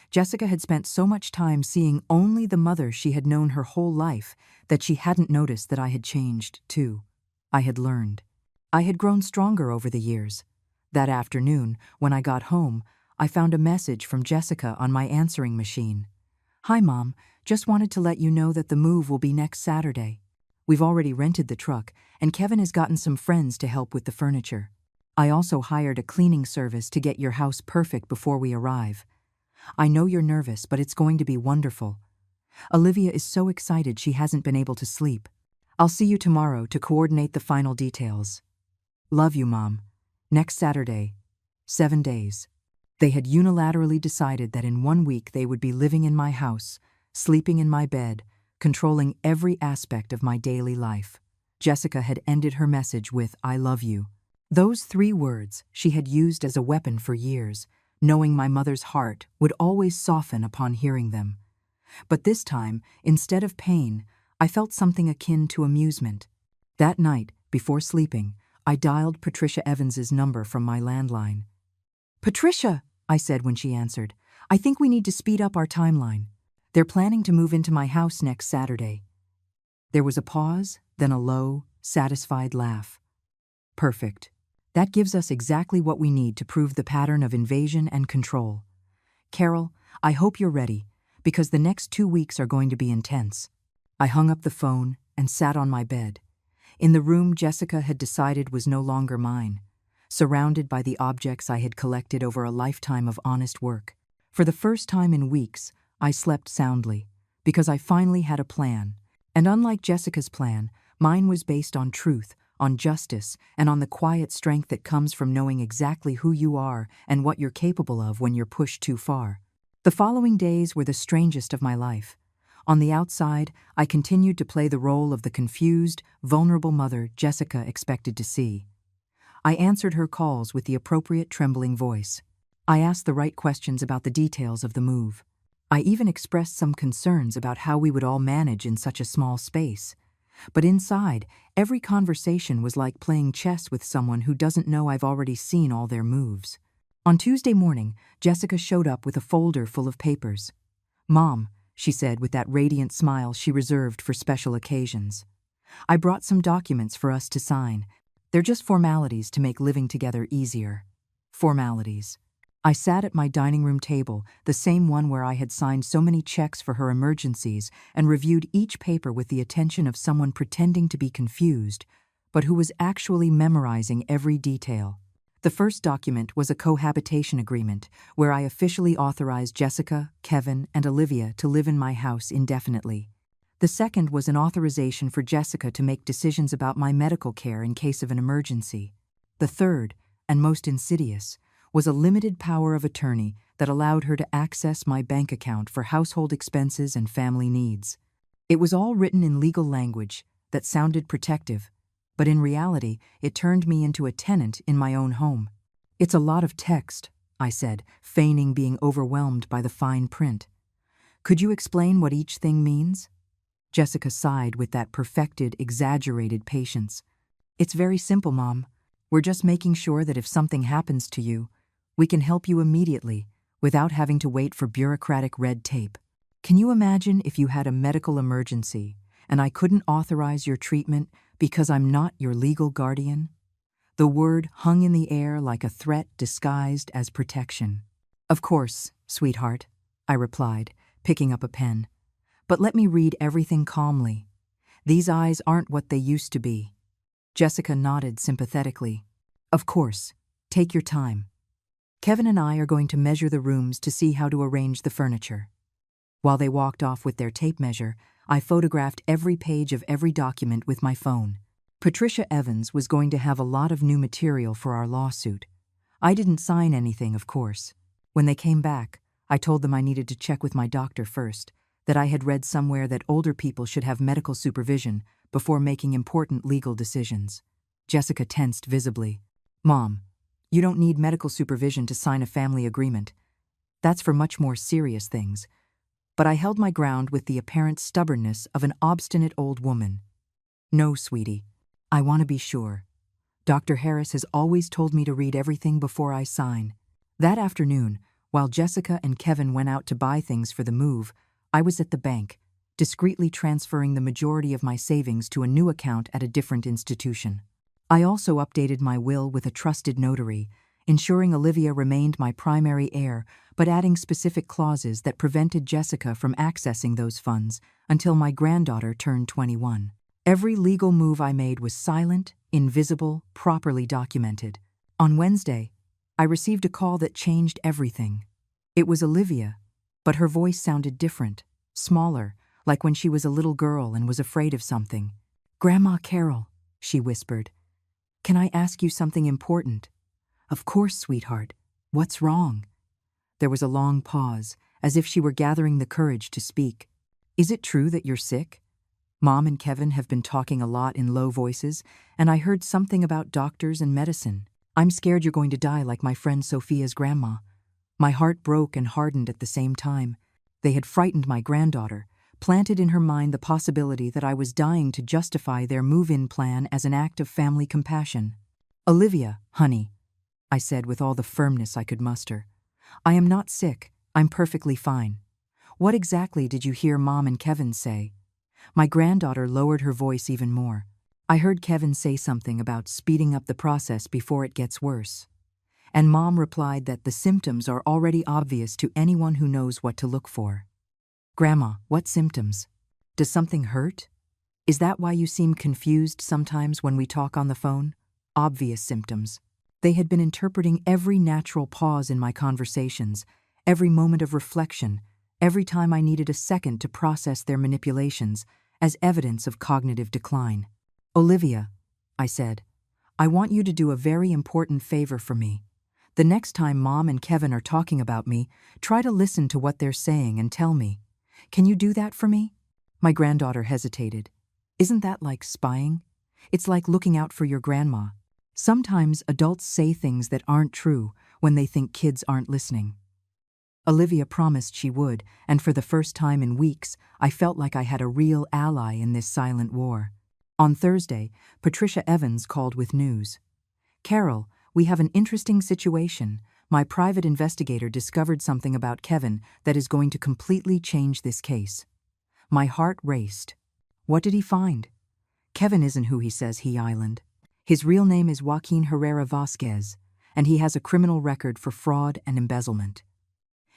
Jessica had spent so much time seeing only the mother she had known her whole life that she hadn't noticed that I had changed, too. I had learned. I had grown stronger over the years. That afternoon, when I got home, I found a message from Jessica on my answering machine. Hi, Mom. Just wanted to let you know that the move will be next Saturday. We've already rented the truck, and Kevin has gotten some friends to help with the furniture. I also hired a cleaning service to get your house perfect before we arrive. I know you're nervous, but it's going to be wonderful. Olivia is so excited she hasn't been able to sleep. I'll see you tomorrow to coordinate the final details. Love you, Mom. Next Saturday, 7 days. They had unilaterally decided that in 1 week they would be living in my house, sleeping in my bed, controlling every aspect of my daily life. Jessica had ended her message with, I love you. Those 3 words she had used as a weapon for years, knowing my mother's heart would always soften upon hearing them. But this time, instead of pain, I felt something akin to amusement. That night, before sleeping, I dialed Patricia Evans's number from my landline. Patricia, I said when she answered, I think we need to speed up our timeline. They're planning to move into my house next Saturday. There was a pause, then a low, satisfied laugh. Perfect. That gives us exactly what we need to prove the pattern of invasion and control. Carol, I hope you're ready, because the next 2 weeks are going to be intense. I hung up the phone and sat on my bed. In the room Jessica had decided was no longer mine, surrounded by the objects I had collected over a lifetime of honest work. For the first time in weeks, I slept soundly, because I finally had a plan. And unlike Jessica's plan, mine was based on truth, on justice, and on the quiet strength that comes from knowing exactly who you are and what you're capable of when you're pushed too far. The following days were the strangest of my life. On the outside, I continued to play the role of the confused, vulnerable mother Jessica expected to see. I answered her calls with the appropriate trembling voice. I asked the right questions about the details of the move. I even expressed some concerns about how we would all manage in such a small space. But inside, every conversation was like playing chess with someone who doesn't know I've already seen all their moves. On Tuesday morning, Jessica showed up with a folder full of papers. Mom, she said with that radiant smile she reserved for special occasions. I brought some documents for us to sign. They're just formalities to make living together easier. Formalities. I sat at my dining room table, the same one where I had signed so many checks for her emergencies, and reviewed each paper with the attention of someone pretending to be confused, but who was actually memorizing every detail. The first document was a cohabitation agreement, where I officially authorized Jessica, Kevin, and Olivia to live in my house indefinitely. The second was an authorization for Jessica to make decisions about my medical care in case of an emergency. The third, and most insidious, was a limited power of attorney that allowed her to access my bank account for household expenses and family needs. It was all written in legal language that sounded protective, but in reality, it turned me into a tenant in my own home. "It's a lot of text," I said, feigning being overwhelmed by the fine print. "Could you explain what each thing means?" Jessica sighed with that perfected, exaggerated patience. "It's very simple, Mom. We're just making sure that if something happens to you, we can help you immediately without having to wait for bureaucratic red tape. Can you imagine if you had a medical emergency and I couldn't authorize your treatment because I'm not your legal guardian?" The word hung in the air like a threat disguised as protection. "Of course, sweetheart," I replied, picking up a pen. "But let me read everything calmly. These eyes aren't what they used to be." Jessica nodded sympathetically. "Of course. Take your time. Kevin and I are going to measure the rooms to see how to arrange the furniture." While they walked off with their tape measure, I photographed every page of every document with my phone. Patricia Evans was going to have a lot of new material for our lawsuit. I didn't sign anything, of course. When they came back, I told them I needed to check with my doctor first, that I had read somewhere that older people should have medical supervision before making important legal decisions. Jessica tensed visibly. "Mom, you don't need medical supervision to sign a family agreement. That's for much more serious things." But I held my ground with the apparent stubbornness of an obstinate old woman. "No, sweetie. I want to be sure. Dr. Harris has always told me to read everything before I sign." That afternoon, while Jessica and Kevin went out to buy things for the move, I was at the bank, discreetly transferring the majority of my savings to a new account at a different institution. I also updated my will with a trusted notary, ensuring Olivia remained my primary heir, but adding specific clauses that prevented Jessica from accessing those funds until my granddaughter turned 21. Every legal move I made was silent, invisible, properly documented. On Wednesday, I received a call that changed everything. It was Olivia, but her voice sounded different, smaller, like when she was a little girl and was afraid of something. "Grandma Carol," she whispered, "can I ask you something important?" "Of course, sweetheart. What's wrong?" There was a long pause, as if she were gathering the courage to speak. "Is it true that you're sick? Mom and Kevin have been talking a lot in low voices, and I heard something about doctors and medicine. I'm scared you're going to die like my friend Sophia's grandma." My heart broke and hardened at the same time. They had frightened my granddaughter, planted in her mind the possibility that I was dying to justify their move-in plan as an act of family compassion. "Olivia, honey," I said with all the firmness I could muster, "I am not sick. I'm perfectly fine. What exactly did you hear Mom and Kevin say?" My granddaughter lowered her voice even more. "I heard Kevin say something about speeding up the process before it gets worse. And Mom replied that the symptoms are already obvious to anyone who knows what to look for." "Grandma, what symptoms? Does something hurt? Is that why you seem confused sometimes when we talk on the phone?" "Obvious symptoms." They had been interpreting every natural pause in my conversations, every moment of reflection, every time I needed a second to process their manipulations, as evidence of cognitive decline. "Olivia," I said, "I want you to do a very important favor for me. The next time Mom and Kevin are talking about me, try to listen to what they're saying and tell me. Can you do that for me?" My granddaughter hesitated. "Isn't that like spying? It's like looking out for your grandma. Sometimes adults say things that aren't true when they think kids aren't listening." Olivia promised she would, and for the first time in weeks, I felt like I had a real ally in this silent war. On Thursday, Patricia Evans called with news. "Carol, we have an interesting situation. My private investigator discovered something about Kevin that is going to completely change this case." My heart raced. "What did he find?" "Kevin isn't who he says he island. His real name is Joaquin Herrera Vasquez, and he has a criminal record for fraud and embezzlement.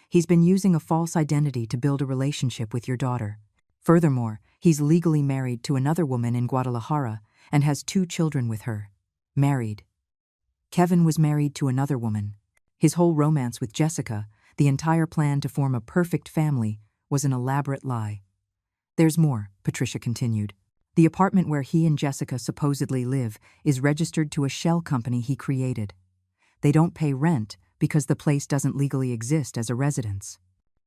He's been using a false identity to build a relationship with your daughter. Furthermore, he's legally married to another woman in Guadalajara and has 2 children with her. Married. Kevin was married to another woman. His whole romance with Jessica, the entire plan to form a perfect family, was an elaborate lie. There's more, Patricia continued. The apartment where he and Jessica supposedly live is registered to a shell company he created. They don't pay rent because the place doesn't legally exist as a residence.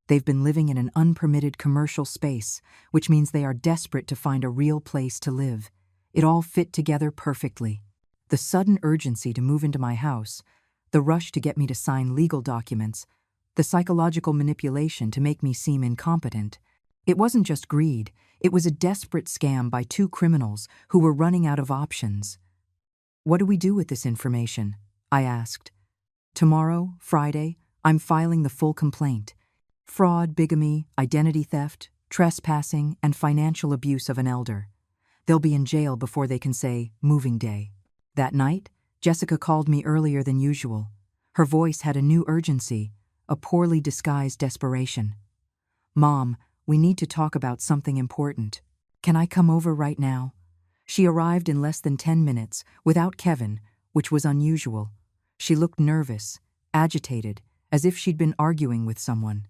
They've been living in an unpermitted commercial space, which means they are desperate to find a real place to live. It all fit together perfectly. The sudden urgency to move into my house, the rush to get me to sign legal documents, the psychological manipulation to make me seem incompetent. It wasn't just greed, it was a desperate scam by two criminals who were running out of options. What do we do with this information? I asked. Tomorrow, Friday, I'm filing the full complaint. Fraud, bigamy, identity theft, trespassing, and financial abuse of an elder. They'll be in jail before they can say, moving day. That night, Jessica called me earlier than usual. Her voice had a new urgency, a poorly disguised desperation. Mom, we need to talk about something important. Can I come over right now? She arrived in less than 10 minutes, without Kevin, which was unusual. She looked nervous, agitated, as if she'd been arguing with someone.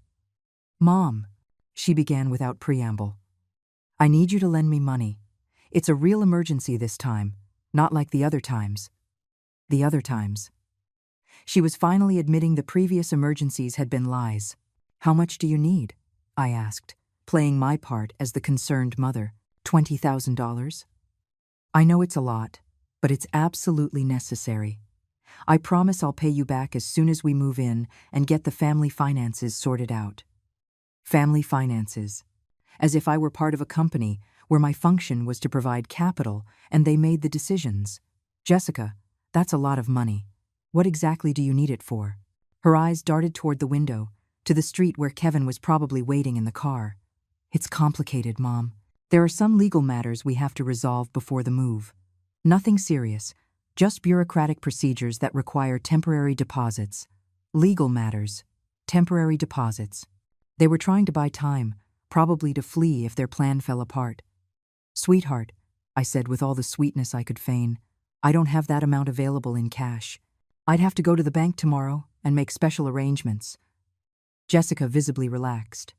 Mom, she began without preamble. I need you to lend me money. It's a real emergency this time, not like the other times. The other times. She was finally admitting the previous emergencies had been lies. How much do you need? I asked, playing my part as the concerned mother. $20,000? I know it's a lot, but it's absolutely necessary. I promise I'll pay you back as soon as we move in and get the family finances sorted out. Family finances. As if I were part of a company where my function was to provide capital and they made the decisions. Jessica, that's a lot of money. What exactly do you need it for? Her eyes darted toward the window, to the street where Kevin was probably waiting in the car. It's complicated, Mom. There are some legal matters we have to resolve before the move. Nothing serious, just bureaucratic procedures that require temporary deposits. Legal matters. Temporary deposits. They were trying to buy time, probably to flee if their plan fell apart. Sweetheart, I said with all the sweetness I could feign, I don't have that amount available in cash. I'd have to go to the bank tomorrow and make special arrangements. Jessica visibly relaxed.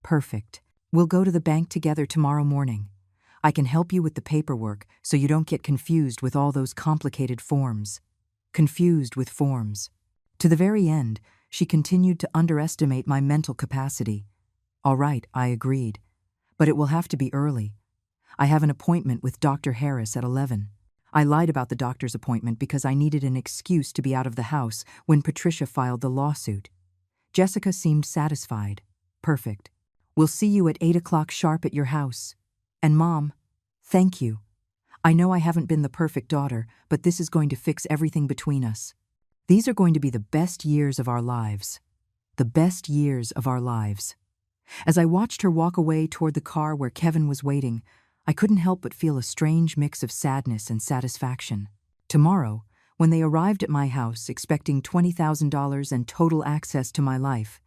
Perfect. We'll go to the bank together tomorrow morning. I can help you with the paperwork so you don't get confused with all those complicated forms. Confused with forms. To the very end, she continued to underestimate my mental capacity. All right, I agreed. But it will have to be early. I have an appointment with Dr. Harris at 11. I lied about the doctor's appointment because I needed an excuse to be out of the house when Patricia filed the lawsuit. Jessica seemed satisfied. Perfect. We'll see you at 8 o'clock sharp at your house. And Mom, thank you. I know I haven't been the perfect daughter, but this is going to fix everything between us. These are going to be the best years of our lives. The best years of our lives. As I watched her walk away toward the car where Kevin was waiting, I couldn't help but feel a strange mix of sadness and satisfaction. Tomorrow, when they arrived at my house expecting $20,000 and total access to my life,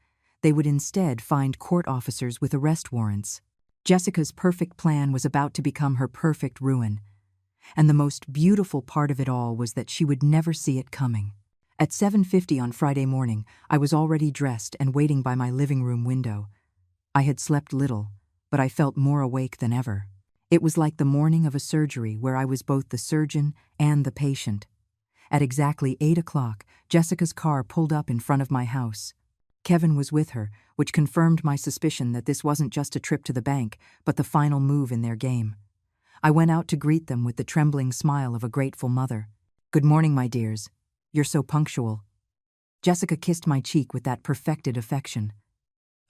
they would instead find court officers with arrest warrants. Jessica's perfect plan was about to become her perfect ruin. And the most beautiful part of it all was that she would never see it coming. At 7:50 on Friday morning, I was already dressed and waiting by my living room window. I had slept little, but I felt more awake than ever. It was like the morning of a surgery where I was both the surgeon and the patient. At exactly 8 o'clock, Jessica's car pulled up in front of my house. Kevin was with her, which confirmed my suspicion that this wasn't just a trip to the bank, but the final move in their game. I went out to greet them with the trembling smile of a grateful mother. Good morning, my dears. You're so punctual. Jessica kissed my cheek with that perfected affection.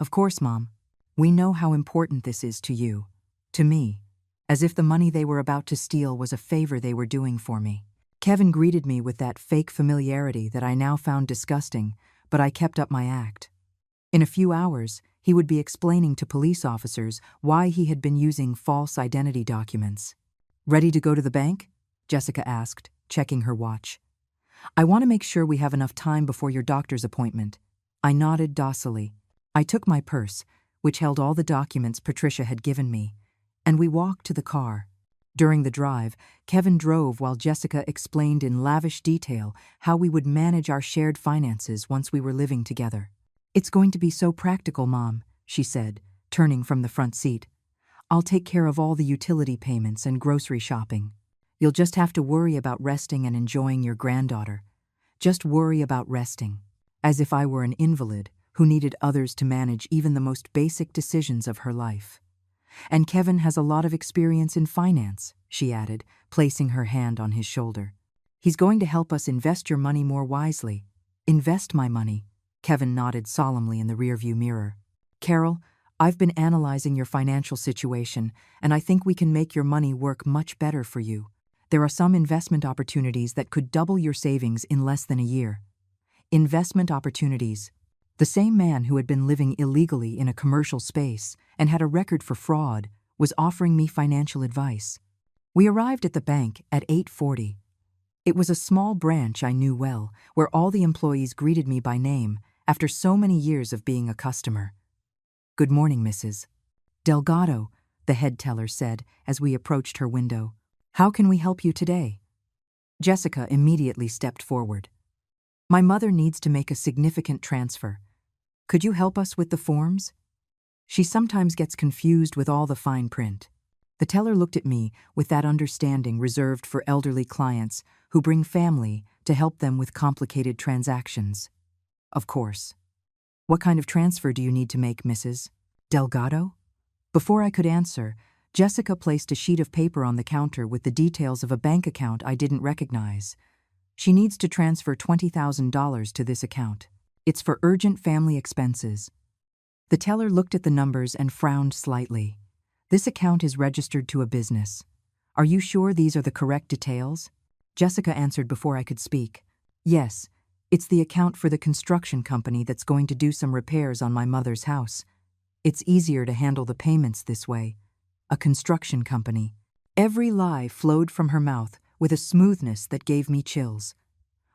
Of course, Mom. We know how important this is to you. To me. As if the money they were about to steal was a favor they were doing for me. Kevin greeted me with that fake familiarity that I now found disgusting, but I kept up my act. In a few hours, he would be explaining to police officers why he had been using false identity documents. Ready to go to the bank? Jessica asked, checking her watch. I want to make sure we have enough time before your doctor's appointment. I nodded docilely. I took my purse, which held all the documents Patricia had given me, and we walked to the car. During the drive, Kevin drove while Jessica explained in lavish detail how we would manage our shared finances once we were living together. It's going to be so practical, Mom, she said, turning from the front seat. I'll take care of all the utility payments and grocery shopping. You'll just have to worry about resting and enjoying your granddaughter. Just worry about resting. As if I were an invalid who needed others to manage even the most basic decisions of her life. And Kevin has a lot of experience in finance, she added, placing her hand on his shoulder. He's going to help us invest your money more wisely. Invest my money, Kevin nodded solemnly in the rearview mirror. Carol, I've been analyzing your financial situation, and I think we can make your money work much better for you. There are some investment opportunities that could double your savings in less than a year. Investment opportunities. The same man who had been living illegally in a commercial space and had a record for fraud was offering me financial advice. We arrived at the bank at 8:40. It was a small branch I knew well, where all the employees greeted me by name after so many years of being a customer. Good morning, Mrs. Delgado, the head teller said as we approached her window. How can we help you today? Jessica immediately stepped forward. My mother needs to make a significant transfer. Could you help us with the forms? She sometimes gets confused with all the fine print. The teller looked at me with that understanding reserved for elderly clients who bring family to help them with complicated transactions. Of course. What kind of transfer do you need to make, Mrs. Delgado? Before I could answer, Jessica placed a sheet of paper on the counter with the details of a bank account I didn't recognize. She needs to transfer $20,000 to this account. It's for urgent family expenses. The teller looked at the numbers and frowned slightly. This account is registered to a business. Are you sure these are the correct details? Jessica answered before I could speak. Yes, it's the account for the construction company that's going to do some repairs on my mother's house. It's easier to handle the payments this way. A construction company. Every lie flowed from her mouth with a smoothness that gave me chills.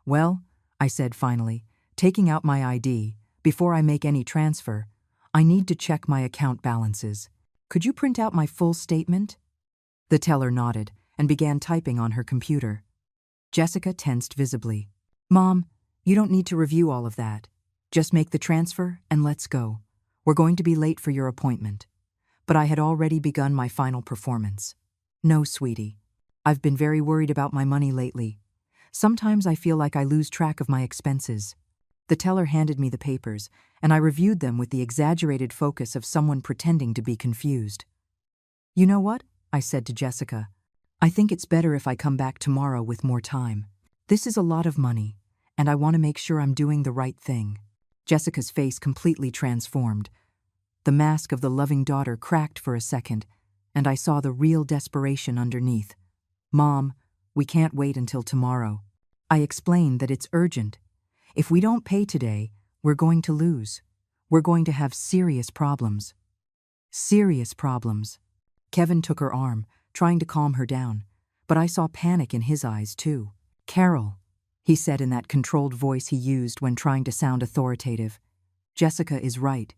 Well, I said finally, taking out my ID, before I make any transfer, I need to check my account balances. Could you print out my full statement? The teller nodded and began typing on her computer. Jessica tensed visibly. Mom, you don't need to review all of that. Just make the transfer and let's go. We're going to be late for your appointment. But I had already begun my final performance. No, sweetie. I've been very worried about my money lately. Sometimes I feel like I lose track of my expenses. The teller handed me the papers, and I reviewed them with the exaggerated focus of someone pretending to be confused. You know what? I said to Jessica. I think it's better if I come back tomorrow with more time. This is a lot of money, and I want to make sure I'm doing the right thing. Jessica's face completely transformed. The mask of the loving daughter cracked for a second, and I saw the real desperation underneath. Mom, we can't wait until tomorrow. I explained that it's urgent. If we don't pay today, we're going to lose. We're going to have serious problems. Serious problems. Kevin took her arm, trying to calm her down, but I saw panic in his eyes too. Carol, he said in that controlled voice he used when trying to sound authoritative. Jessica is right.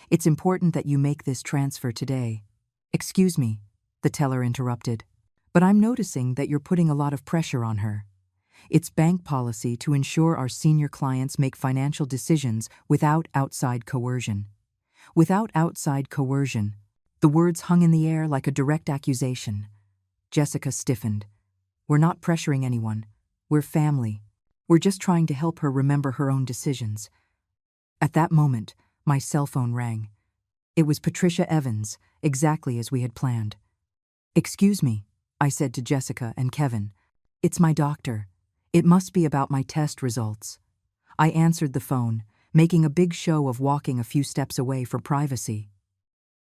It's important that you make this transfer today. Excuse me, the teller interrupted, but I'm noticing that you're putting a lot of pressure on her. It's bank policy to ensure our senior clients make financial decisions without outside coercion. Without outside coercion. The words hung in the air like a direct accusation. Jessica stiffened. We're not pressuring anyone. We're family. We're just trying to help her remember her own decisions. At that moment, my cell phone rang. It was Patricia Evans, exactly as we had planned. Excuse me, I said to Jessica and Kevin. It's my doctor. It must be about my test results. I answered the phone, making a big show of walking a few steps away for privacy.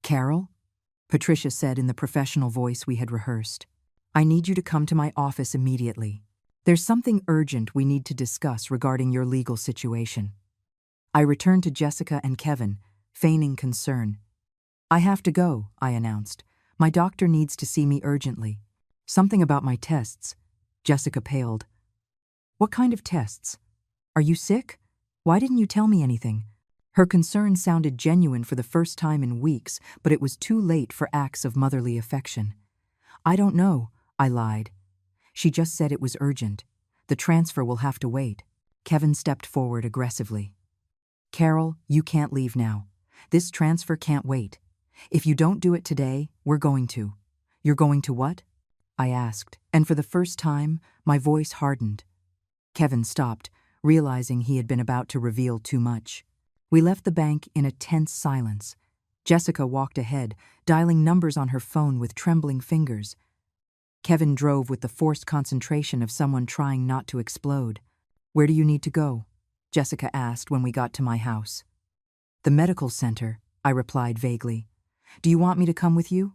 Carol? Patricia said in the professional voice we had rehearsed. I need you to come to my office immediately. There's something urgent we need to discuss regarding your legal situation. I returned to Jessica and Kevin, feigning concern. I have to go, I announced. My doctor needs to see me urgently. Something about my tests. Jessica paled. What kind of tests? Are you sick? Why didn't you tell me anything? Her concern sounded genuine for the first time in weeks, but it was too late for acts of motherly affection. I don't know, I lied. She just said it was urgent. The transfer will have to wait. Kevin stepped forward aggressively. Carol, you can't leave now. This transfer can't wait. If you don't do it today, we're going to. You're going to what? I asked, and for the first time, my voice hardened. Kevin stopped, realizing he had been about to reveal too much. We left the bank in a tense silence. Jessica walked ahead, dialing numbers on her phone with trembling fingers. Kevin drove with the forced concentration of someone trying not to explode. "Where do you need to go?" Jessica asked when we got to my house. "The medical center," I replied vaguely. "Do you want me to come with you?"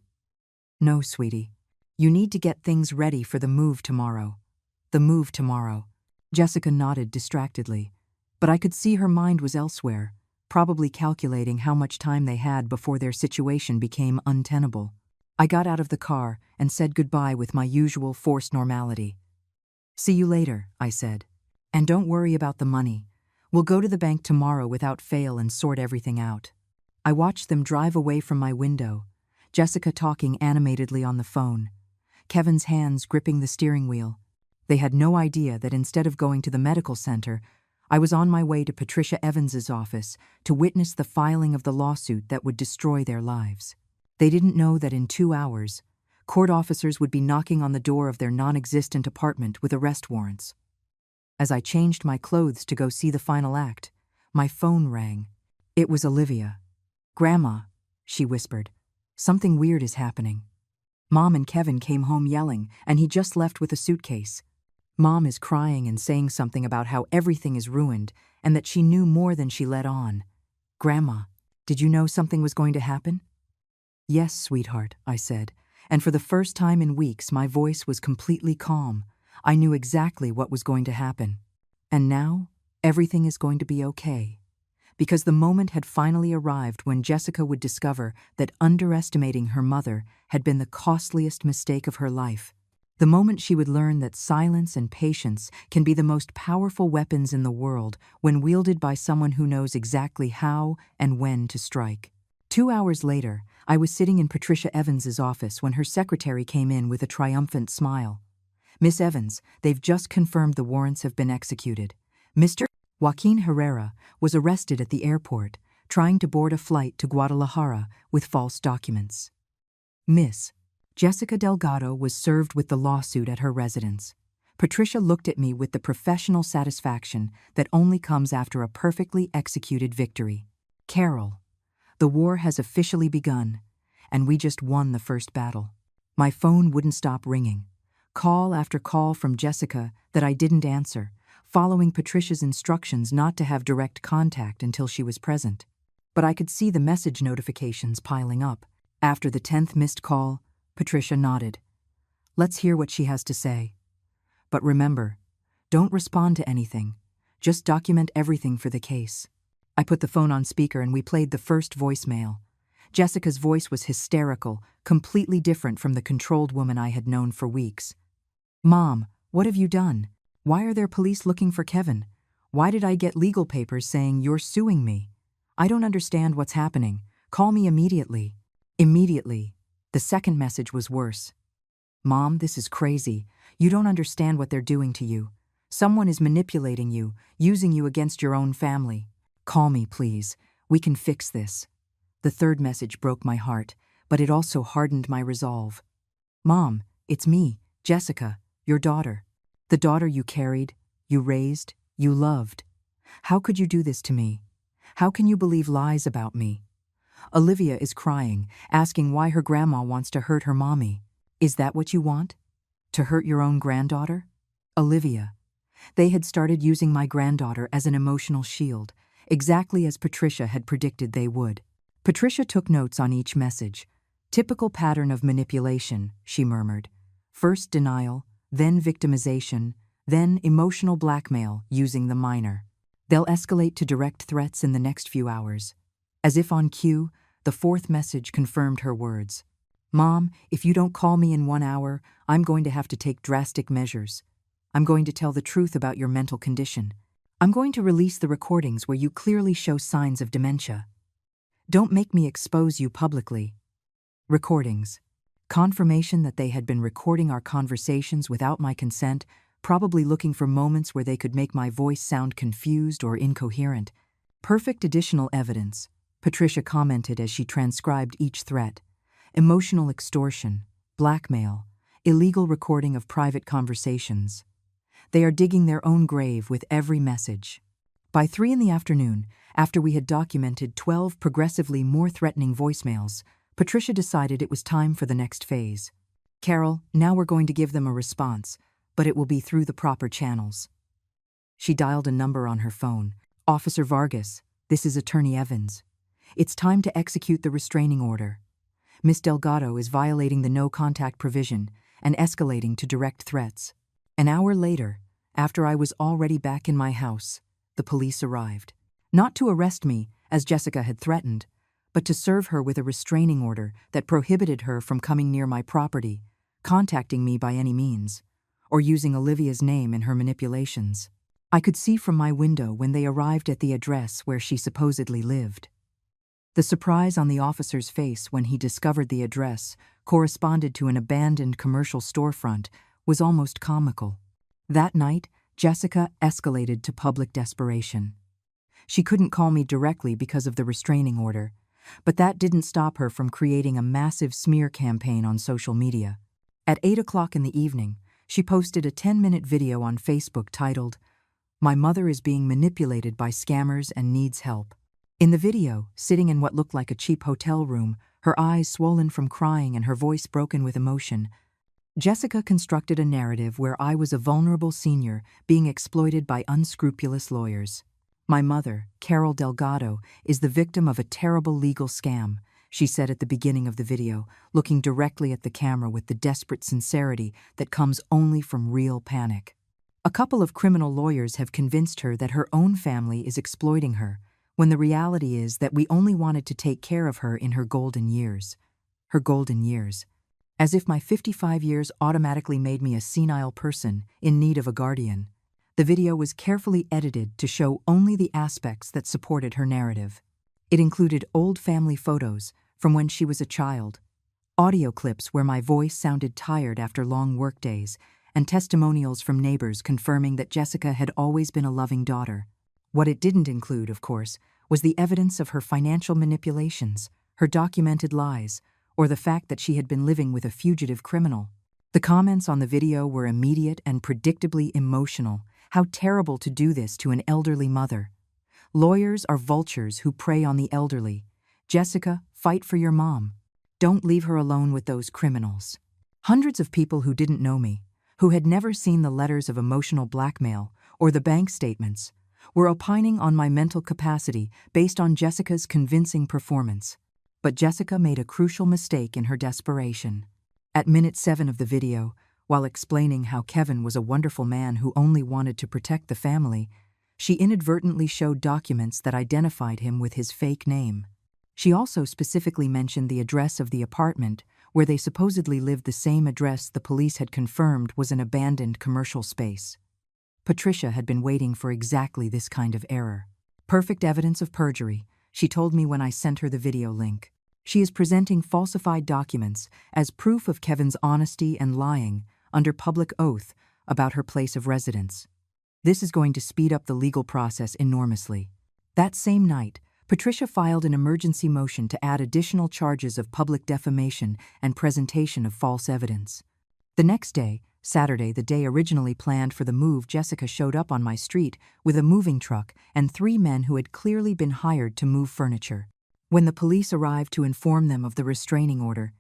"No, sweetie. You need to get things ready for the move tomorrow." "The move tomorrow." Jessica nodded distractedly, but I could see her mind was elsewhere, probably calculating how much time they had before their situation became untenable. I got out of the car and said goodbye with my usual forced normality. "See you later," I said. "And don't worry about the money. We'll go to the bank tomorrow without fail and sort everything out." I watched them drive away from my window, Jessica talking animatedly on the phone, Kevin's hands gripping the steering wheel. They had no idea that instead of going to the medical center, I was on my way to Patricia Evans's office to witness the filing of the lawsuit that would destroy their lives. They didn't know that in 2 hours, court officers would be knocking on the door of their non-existent apartment with arrest warrants. As I changed my clothes to go see the final act, my phone rang. It was Olivia. "Grandma," she whispered, "something weird is happening. Mom and Kevin came home yelling, and he just left with a suitcase. Mom is crying and saying something about how everything is ruined and that she knew more than she let on. Grandma, did you know something was going to happen?" "Yes, sweetheart," I said, and for the first time in weeks my voice was completely calm. I knew exactly what was going to happen. And now, everything is going to be okay. Because the moment had finally arrived when Jessica would discover that underestimating her mother had been the costliest mistake of her life. The moment she would learn that silence and patience can be the most powerful weapons in the world when wielded by someone who knows exactly how and when to strike. 2 hours later, I was sitting in Patricia Evans's office when her secretary came in with a triumphant smile. "Miss Evans, they've just confirmed the warrants have been executed. Mr. Joaquin Herrera was arrested at the airport, trying to board a flight to Guadalajara with false documents. Miss Jessica Delgado was served with the lawsuit at her residence." Patricia looked at me with the professional satisfaction that only comes after a perfectly executed victory. "Carol, the war has officially begun, and we just won the first battle." My phone wouldn't stop ringing. Call after call from Jessica that I didn't answer, following Patricia's instructions not to have direct contact until she was present. But I could see the message notifications piling up. After the 10th missed call, Patricia nodded. "Let's hear what she has to say. But remember, don't respond to anything. Just document everything for the case." I put the phone on speaker and we played the first voicemail. Jessica's voice was hysterical, completely different from the controlled woman I had known for weeks. "Mom, what have you done? Why are there police looking for Kevin? Why did I get legal papers saying you're suing me? I don't understand what's happening. Call me immediately." Immediately. The second message was worse. "Mom, this is crazy. You don't understand what they're doing to you. Someone is manipulating you, using you against your own family. Call me, please. We can fix this." The third message broke my heart, but it also hardened my resolve. "Mom, it's me, Jessica, your daughter. The daughter you carried, you raised, you loved. How could you do this to me? How can you believe lies about me? Olivia is crying, asking why her grandma wants to hurt her mommy. Is that what you want? To hurt your own granddaughter? Olivia." They had started using my granddaughter as an emotional shield, exactly as Patricia had predicted they would. Patricia took notes on each message. "Typical pattern of manipulation," she murmured. "First denial, then victimization, then emotional blackmail using the minor. They'll escalate to direct threats in the next few hours." As if on cue, the fourth message confirmed her words. "Mom, if you don't call me in 1 hour, I'm going to have to take drastic measures. I'm going to tell the truth about your mental condition. I'm going to release the recordings where you clearly show signs of dementia. Don't make me expose you publicly." Recordings. Confirmation that they had been recording our conversations without my consent, probably looking for moments where they could make my voice sound confused or incoherent. Perfect additional evidence. Patricia commented as she transcribed each threat. Emotional extortion, blackmail, illegal recording of private conversations. They are digging their own grave with every message. By 3 in the afternoon, after we had documented 12 progressively more threatening voicemails, Patricia decided it was time for the next phase. Carol, now we're going to give them a response, but it will be through the proper channels. She dialed a number on her phone. Officer Vargas, this is Attorney Evans. It's time to execute the restraining order. Miss Delgado is violating the no-contact provision and escalating to direct threats. An hour later, after I was already back in my house, the police arrived. Not to arrest me, as Jessica had threatened, but to serve her with a restraining order that prohibited her from coming near my property, contacting me by any means, or using Olivia's name in her manipulations. I could see from my window when they arrived at the address where she supposedly lived. The surprise on the officer's face when he discovered the address corresponded to an abandoned commercial storefront was almost comical. That night, Jessica escalated to public desperation. She couldn't call me directly because of the restraining order, but that didn't stop her from creating a massive smear campaign on social media. At 8 o'clock in the evening, she posted a 10-minute video on Facebook titled, "My mother is being manipulated by scammers and needs help." In the video, sitting in what looked like a cheap hotel room, her eyes swollen from crying and her voice broken with emotion, Jessica constructed a narrative where I was a vulnerable senior being exploited by unscrupulous lawyers. My mother, Carol Delgado, is the victim of a terrible legal scam, she said at the beginning of the video, looking directly at the camera with the desperate sincerity that comes only from real panic. A couple of criminal lawyers have convinced her that her own family is exploiting her, when the reality is that we only wanted to take care of her in her golden years. Her golden years. As if my 55 years automatically made me a senile person in need of a guardian. The video was carefully edited to show only the aspects that supported her narrative. It included old family photos from when she was a child, audio clips where my voice sounded tired after long workdays, and testimonials from neighbors confirming that Jessica had always been a loving daughter. What it didn't include, of course, was the evidence of her financial manipulations, her documented lies, or the fact that she had been living with a fugitive criminal. The comments on the video were immediate and predictably emotional. How terrible to do this to an elderly mother. Lawyers are vultures who prey on the elderly. Jessica, fight for your mom. Don't leave her alone with those criminals. Hundreds of people who didn't know me, who had never seen the letters of emotional blackmail or the bank statements, were opining on my mental capacity based on Jessica's convincing performance. But Jessica made a crucial mistake in her desperation. At minute 7 of the video, while explaining how Kevin was a wonderful man who only wanted to protect the family, she inadvertently showed documents that identified him with his fake name. She also specifically mentioned the address of the apartment where they supposedly lived, the same address the police had confirmed was an abandoned commercial space. Patricia had been waiting for exactly this kind of error. Perfect evidence of perjury, she told me when I sent her the video link. She is presenting falsified documents as proof of Kevin's honesty and lying under public oath about her place of residence. This is going to speed up the legal process enormously. That same night, Patricia filed an emergency motion to add additional charges of public defamation and presentation of false evidence. The next day, Saturday, the day originally planned for the move, Jessica showed up on my street with a moving truck and 3 men who had clearly been hired to move furniture. When the police arrived to inform them of the restraining order,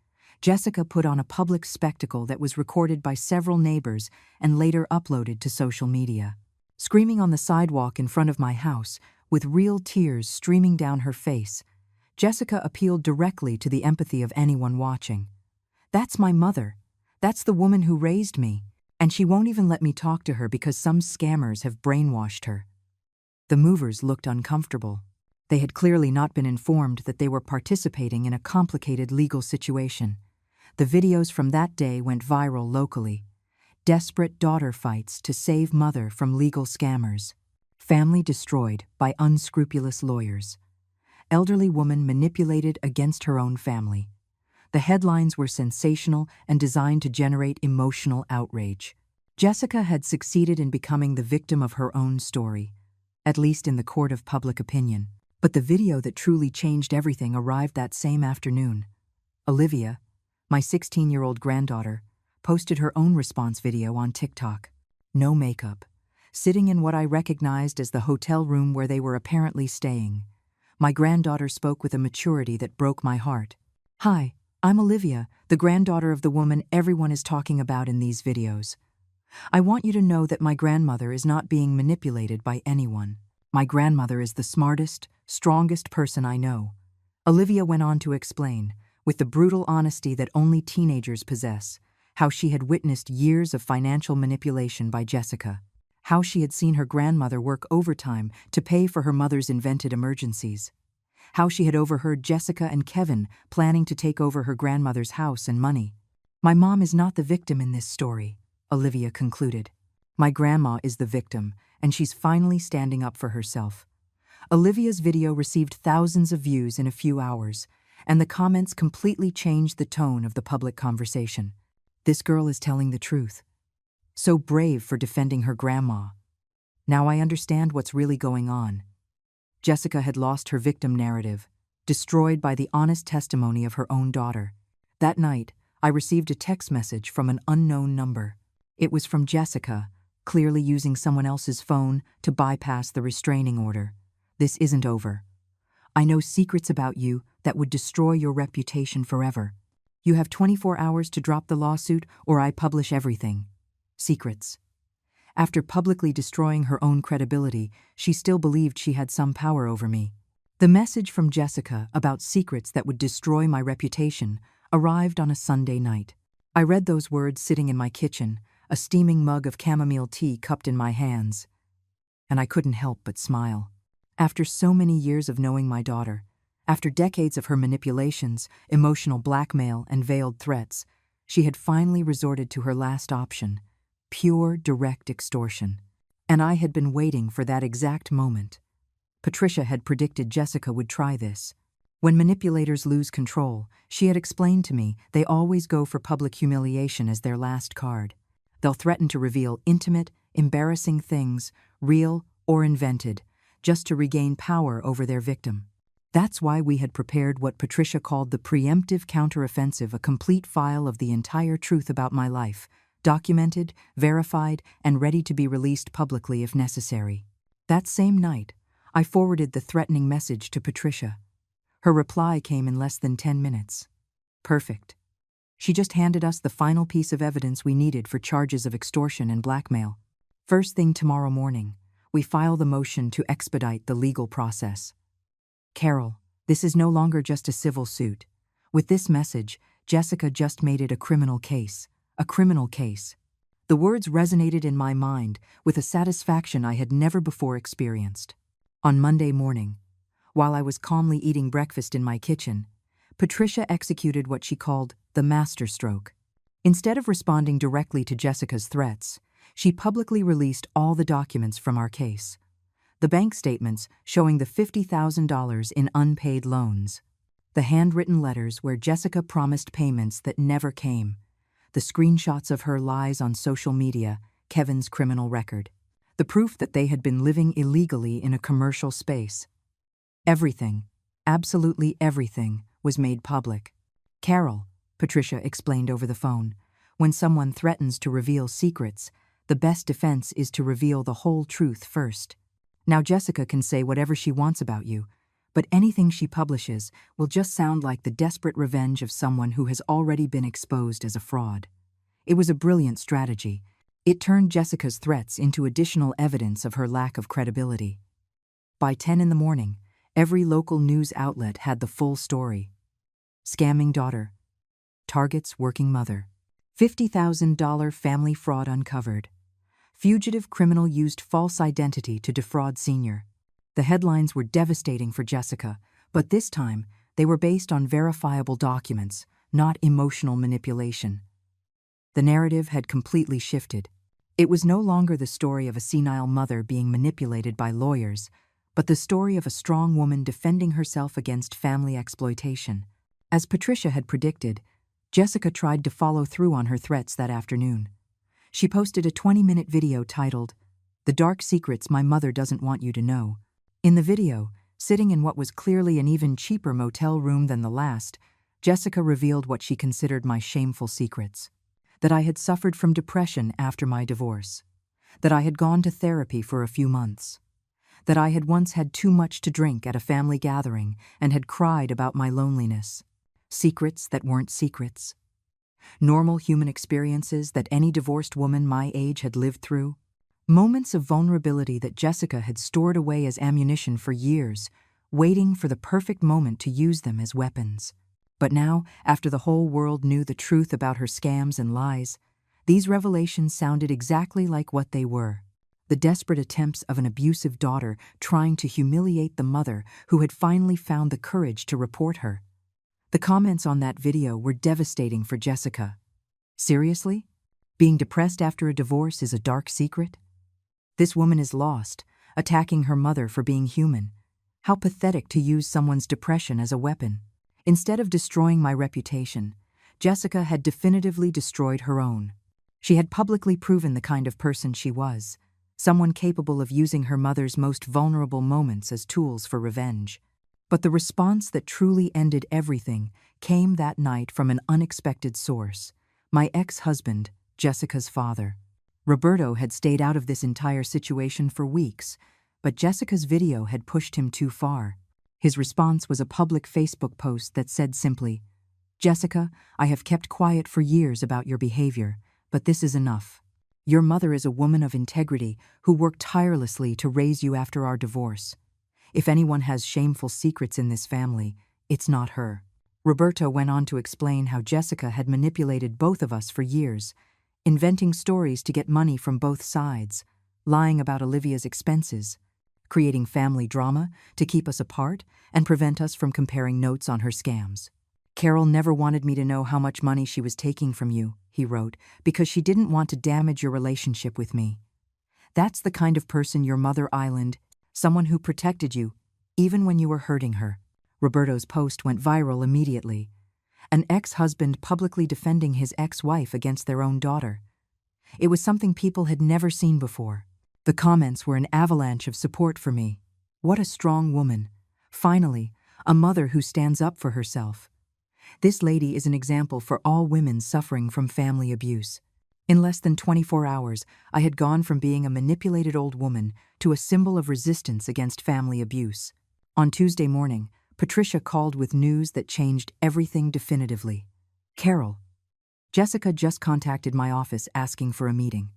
Jessica put on a public spectacle that was recorded by several neighbors and later uploaded to social media. Screaming on the sidewalk in front of my house, with real tears streaming down her face, Jessica appealed directly to the empathy of anyone watching. "That's my mother. That's the woman who raised me, and she won't even let me talk to her because some scammers have brainwashed her." The movers looked uncomfortable. They had clearly not been informed that they were participating in a complicated legal situation. The videos from that day went viral locally. Desperate daughter fights to save mother from legal scammers. Family destroyed by unscrupulous lawyers. Elderly woman manipulated against her own family. The headlines were sensational and designed to generate emotional outrage. Jessica had succeeded in becoming the victim of her own story, at least in the court of public opinion. But the video that truly changed everything arrived that same afternoon. Olivia, my 16-year-old granddaughter, posted her own response video on TikTok. No makeup, sitting in what I recognized as the hotel room where they were apparently staying. My granddaughter spoke with a maturity that broke my heart. "Hi, I'm Olivia, the granddaughter of the woman everyone is talking about in these videos. I want you to know that my grandmother is not being manipulated by anyone. My grandmother is the smartest, strongest person I know." Olivia went on to explain, with the brutal honesty that only teenagers possess, how she had witnessed years of financial manipulation by Jessica, how she had seen her grandmother work overtime to pay for her mother's invented emergencies, how she had overheard Jessica and Kevin planning to take over her grandmother's house and money. "My mom is not the victim in this story," Olivia concluded. "My grandma is the victim, and she's finally standing up for herself." Olivia's video received thousands of views in a few hours, and the comments completely changed the tone of the public conversation. "This girl is telling the truth. So brave for defending her grandma. Now I understand what's really going on." Jessica had lost her victim narrative, destroyed by the honest testimony of her own daughter. That night, I received a text message from an unknown number. It was from Jessica, clearly using someone else's phone to bypass the restraining order. "This isn't over. I know secrets about you that would destroy your reputation forever. You have 24 hours to drop the lawsuit or I publish everything. Secrets." After publicly destroying her own credibility, she still believed she had some power over me. The message from Jessica about secrets that would destroy my reputation arrived on a Sunday night. I read those words sitting in my kitchen, a steaming mug of chamomile tea cupped in my hands, and I couldn't help but smile. After so many years of knowing my daughter, after decades of her manipulations, emotional blackmail, and veiled threats, she had finally resorted to her last option: pure, direct extortion. And I had been waiting for that exact moment. Patricia had predicted Jessica would try this. When manipulators lose control, she had explained to me, they always go for public humiliation as their last card. They'll threaten to reveal intimate, embarrassing things, real or invented, just to regain power over their victim. That's why we had prepared what Patricia called the preemptive counteroffensive, a complete file of the entire truth about my life, documented, verified, and ready to be released publicly if necessary. That same night, I forwarded the threatening message to Patricia. Her reply came in less than 10 minutes. Perfect. She just handed us the final piece of evidence we needed for charges of extortion and blackmail. First thing tomorrow morning, we file the motion to expedite the legal process. Carol, this is no longer just a civil suit. With this message, Jessica just made it a criminal case. A criminal case. The words resonated in my mind with a satisfaction I had never before experienced. On Monday morning, while I was calmly eating breakfast in my kitchen, Patricia executed what she called the masterstroke. Instead of responding directly to Jessica's threats, she publicly released all the documents from our case. The bank statements showing the $50,000 in unpaid loans, the handwritten letters where Jessica promised payments that never came, the screenshots of her lies on social media, Kevin's criminal record, the proof that they had been living illegally in a commercial space. Everything, absolutely everything, was made public. Carol, Patricia explained over the phone, when someone threatens to reveal secrets, the best defense is to reveal the whole truth first. Now Jessica can say whatever she wants about you, but anything she publishes will just sound like the desperate revenge of someone who has already been exposed as a fraud. It was a brilliant strategy. It turned Jessica's threats into additional evidence of her lack of credibility. By 10 in the morning, every local news outlet had the full story. Scamming daughter. Targets working mother. $50,000 family fraud uncovered. Fugitive criminal used false identity to defraud senior. The headlines were devastating for Jessica, but this time they were based on verifiable documents, not emotional manipulation. The narrative had completely shifted. It was no longer the story of a senile mother being manipulated by lawyers, but the story of a strong woman defending herself against family exploitation. As Patricia had predicted, Jessica tried to follow through on her threats that afternoon. She posted a 20-minute video titled, "The Dark Secrets My Mother Doesn't Want You to Know." In the video, Sitting in what was clearly an even cheaper motel room than the last, Jessica revealed what she considered my shameful secrets. That I had suffered from depression after my divorce. That I had gone to therapy for a few months. That I had once had too much to drink at a family gathering and had cried about my loneliness. Secrets that weren't secrets. Normal human experiences that any divorced woman my age had lived through. Moments of vulnerability that Jessica had stored away as ammunition for years, waiting for the perfect moment to use them as weapons. But now, after the whole world knew the truth about her scams and lies, these revelations sounded exactly like what they were. The desperate attempts of an abusive daughter trying to humiliate the mother who had finally found the courage to report her. The comments on that video were devastating for Jessica. Seriously? Being depressed after a divorce is a dark secret? This woman is lost, attacking her mother for being human. How pathetic to use someone's depression as a weapon. Instead of destroying my reputation, Jessica had definitively destroyed her own. She had publicly proven the kind of person she was, someone capable of using her mother's most vulnerable moments as tools for revenge. But the response that truly ended everything came that night from an unexpected source. My ex-husband, Jessica's father. Roberto had stayed out of this entire situation for weeks, but Jessica's video had pushed him too far. His response was a public Facebook post that said simply, "Jessica, I have kept quiet for years about your behavior, but this is enough. Your mother is a woman of integrity who worked tirelessly to raise you after our divorce. If anyone has shameful secrets in this family, it's not her." Roberto went on to explain how Jessica had manipulated both of us for years, inventing stories to get money from both sides, lying about Olivia's expenses, creating family drama to keep us apart and prevent us from comparing notes on her scams. "Carol never wanted me to know how much money she was taking from you," he wrote, "because she didn't want to damage your relationship with me. That's the kind of person your mother island, someone who protected you, even when you were hurting her." Roberto's post went viral immediately. An ex-husband publicly defending his ex-wife against their own daughter. It was something people had never seen before. The comments were an avalanche of support for me. What a strong woman. Finally, a mother who stands up for herself. This lady is an example for all women suffering from family abuse. In less than 24 hours, I had gone from being a manipulated old woman to a symbol of resistance against family abuse. On Tuesday morning, Patricia called with news that changed everything definitively. "Carol, Jessica just contacted my office asking for a meeting.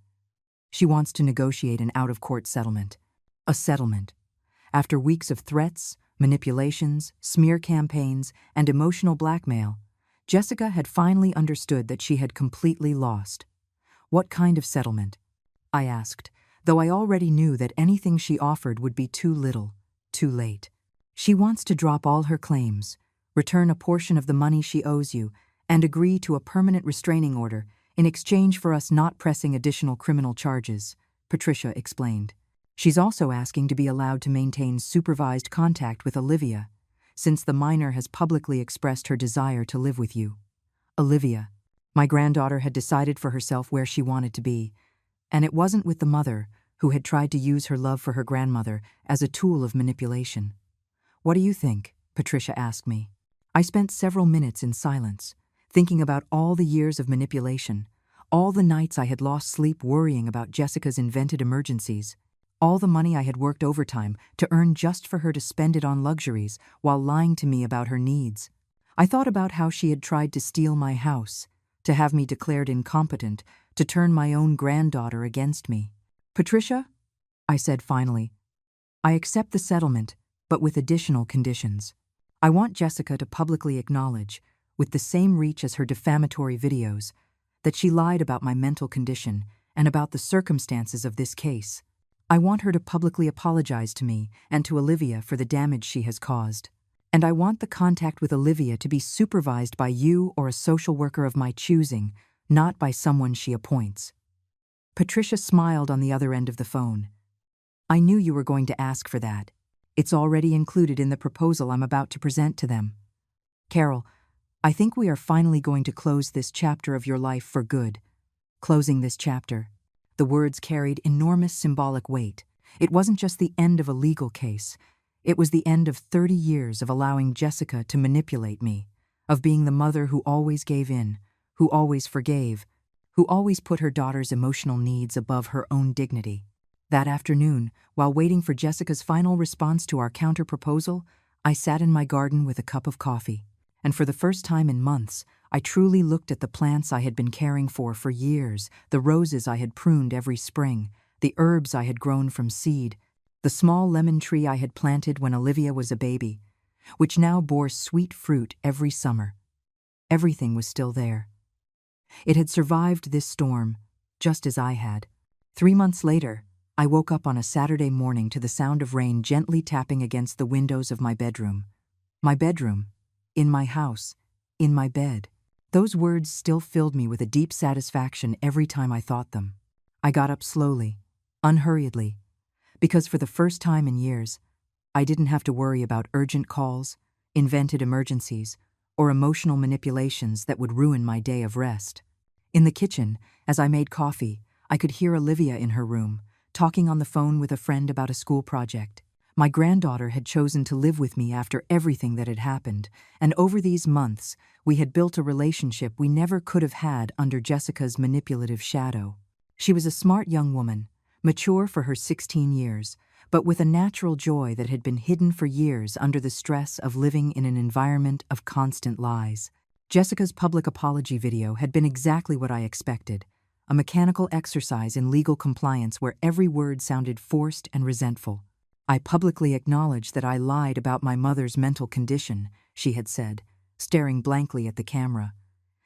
She wants to negotiate an out-of-court settlement." A settlement. After weeks of threats, manipulations, smear campaigns, and emotional blackmail, Jessica had finally understood that she had completely lost. "What kind of settlement?" I asked, though I already knew that anything she offered would be too little, too late. "She wants to drop all her claims, return a portion of the money she owes you, and agree to a permanent restraining order in exchange for us not pressing additional criminal charges," Patricia explained. "She's also asking to be allowed to maintain supervised contact with Olivia, since the minor has publicly expressed her desire to live with you." Olivia. My granddaughter had decided for herself where she wanted to be, and it wasn't with the mother, who had tried to use her love for her grandmother as a tool of manipulation. "What do you think?" Patricia asked me. I spent several minutes in silence, thinking about all the years of manipulation, all the nights I had lost sleep worrying about Jessica's invented emergencies, all the money I had worked overtime to earn just for her to spend it on luxuries while lying to me about her needs. I thought about how she had tried to steal my house, to have me declared incompetent, to turn my own granddaughter against me. "Patricia," I said finally, "I accept the settlement, but with additional conditions. I want Jessica to publicly acknowledge, with the same reach as her defamatory videos, that she lied about my mental condition and about the circumstances of this case. I want her to publicly apologize to me and to Olivia for the damage she has caused. And I want the contact with Olivia to be supervised by you or a social worker of my choosing, not by someone she appoints." Patricia smiled on the other end of the phone. "I knew you were going to ask for that. It's already included in the proposal I'm about to present to them. Carol, I think we are finally going to close this chapter of your life for good." Closing this chapter. The words carried enormous symbolic weight. It wasn't just the end of a legal case. It was the end of 30 years of allowing Jessica to manipulate me, of being the mother who always gave in, who always forgave, who always put her daughter's emotional needs above her own dignity. That afternoon, while waiting for Jessica's final response to our counter-proposal, I sat in my garden with a cup of coffee. And for the first time in months, I truly looked at the plants I had been caring for years, the roses I had pruned every spring, the herbs I had grown from seed, the small lemon tree I had planted when Olivia was a baby, which now bore sweet fruit every summer. Everything was still there. It had survived this storm, just as I had. 3 months later, I woke up on a Saturday morning to the sound of rain gently tapping against the windows of my bedroom. My bedroom, in my house, in my bed. Those words still filled me with a deep satisfaction every time I thought them. I got up slowly, unhurriedly, because for the first time in years, I didn't have to worry about urgent calls, invented emergencies, or emotional manipulations that would ruin my day of rest. In the kitchen, as I made coffee, I could hear Olivia in her room, talking on the phone with a friend about a school project. My granddaughter had chosen to live with me after everything that had happened, and over these months, we had built a relationship we never could have had under Jessica's manipulative shadow. She was a smart young woman, mature for her 16 years, but with a natural joy that had been hidden for years under the stress of living in an environment of constant lies. Jessica's public apology video had been exactly what I expected, a mechanical exercise in legal compliance where every word sounded forced and resentful. I publicly acknowledged that I lied about my mother's mental condition, she had said, staring blankly at the camera,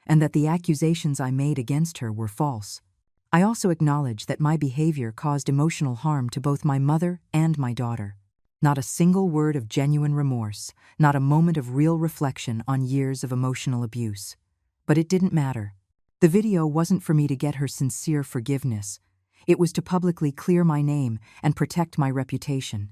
and that the accusations I made against her were false. I also acknowledged that my behavior caused emotional harm to both my mother and my daughter. Not a single word of genuine remorse, not a moment of real reflection on years of emotional abuse. But it didn't matter. The video wasn't for me to get her sincere forgiveness. It was to publicly clear my name and protect my reputation.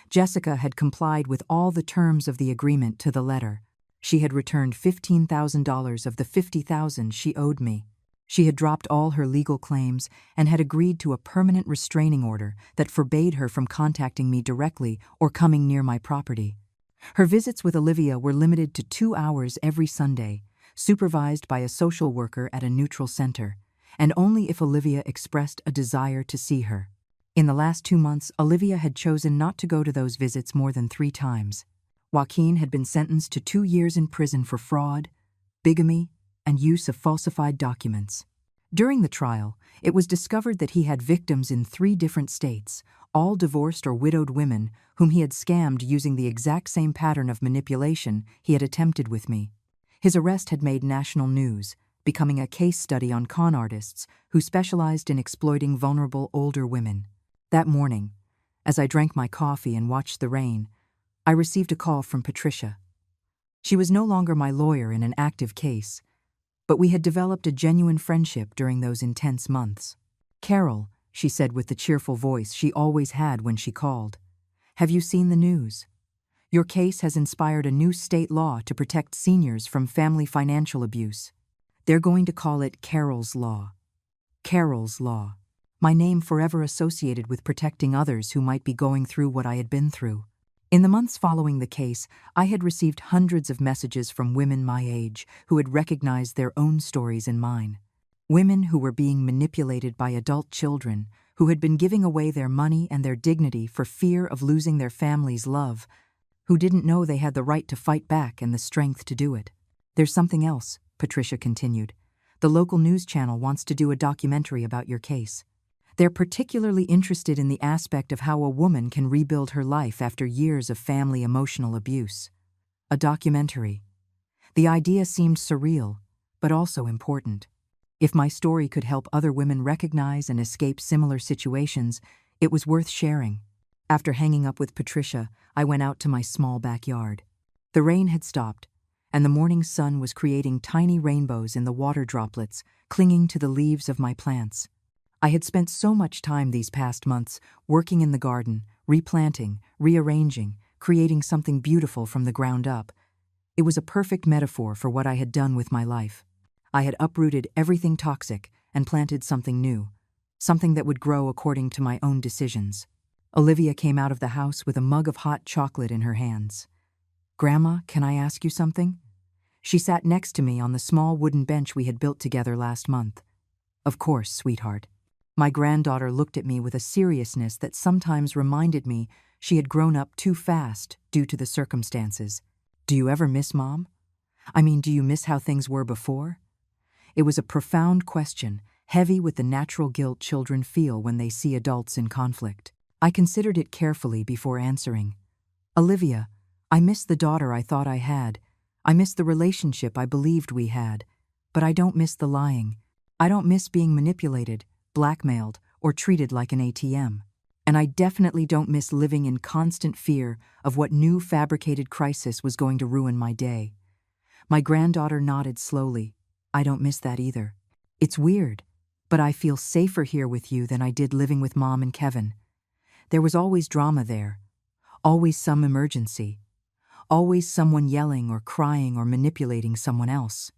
Jessica had complied with all the terms of the agreement to the letter. She had returned $15,000 of the $50,000 she owed me. She had dropped all her legal claims and had agreed to a permanent restraining order that forbade her from contacting me directly or coming near my property. Her visits with Olivia were limited to 2 hours every Sunday, supervised by a social worker at a neutral center, and only if Olivia expressed a desire to see her. In the last 2 months, Olivia had chosen not to go to those visits more than 3 times. Joaquin had been sentenced to 2 years in prison for fraud, bigamy, and use of falsified documents. During the trial, it was discovered that he had victims in 3 different states, all divorced or widowed women whom he had scammed using the exact same pattern of manipulation he had attempted with me. His arrest had made national news, becoming a case study on con artists who specialized in exploiting vulnerable older women. That morning, as I drank my coffee and watched the rain, I received a call from Patricia. She was no longer my lawyer in an active case, but we had developed a genuine friendship during those intense months. "Carol," she said with the cheerful voice she always had when she called, "have you seen the news? Your case has inspired a new state law to protect seniors from family financial abuse. They're going to call it Carol's Law." Carol's Law. My name forever associated with protecting others who might be going through what I had been through. In the months following the case, I had received hundreds of messages from women my age who had recognized their own stories in mine. Women who were being manipulated by adult children, who had been giving away their money and their dignity for fear of losing their family's love, who didn't know they had the right to fight back and the strength to do it. "There's something else," Patricia continued. "The local news channel wants to do a documentary about your case. They're particularly interested in the aspect of how a woman can rebuild her life after years of family emotional abuse." A documentary. The idea seemed surreal, but also important. If my story could help other women recognize and escape similar situations, it was worth sharing. After hanging up with Patricia, I went out to my small backyard. The rain had stopped, and the morning sun was creating tiny rainbows in the water droplets, clinging to the leaves of my plants. I had spent so much time these past months working in the garden, replanting, rearranging, creating something beautiful from the ground up. It was a perfect metaphor for what I had done with my life. I had uprooted everything toxic and planted something new, something that would grow according to my own decisions. Olivia came out of the house with a mug of hot chocolate in her hands. "Grandma, can I ask you something?" She sat next to me on the small wooden bench we had built together last month. "Of course, sweetheart." My granddaughter looked at me with a seriousness that sometimes reminded me she had grown up too fast due to the circumstances. "Do you ever miss Mom? I mean, do you miss how things were before?" It was a profound question, heavy with the natural guilt children feel when they see adults in conflict. I considered it carefully before answering. "Olivia, I miss the daughter I thought I had. I miss the relationship I believed we had. But I don't miss the lying. I don't miss being manipulated, blackmailed, or treated like an ATM. And I definitely don't miss living in constant fear of what new fabricated crisis was going to ruin my day." My granddaughter nodded slowly. "I don't miss that either. It's weird, but I feel safer here with you than I did living with Mom and Kevin. There was always drama there, always some emergency, always someone yelling or crying or manipulating someone else.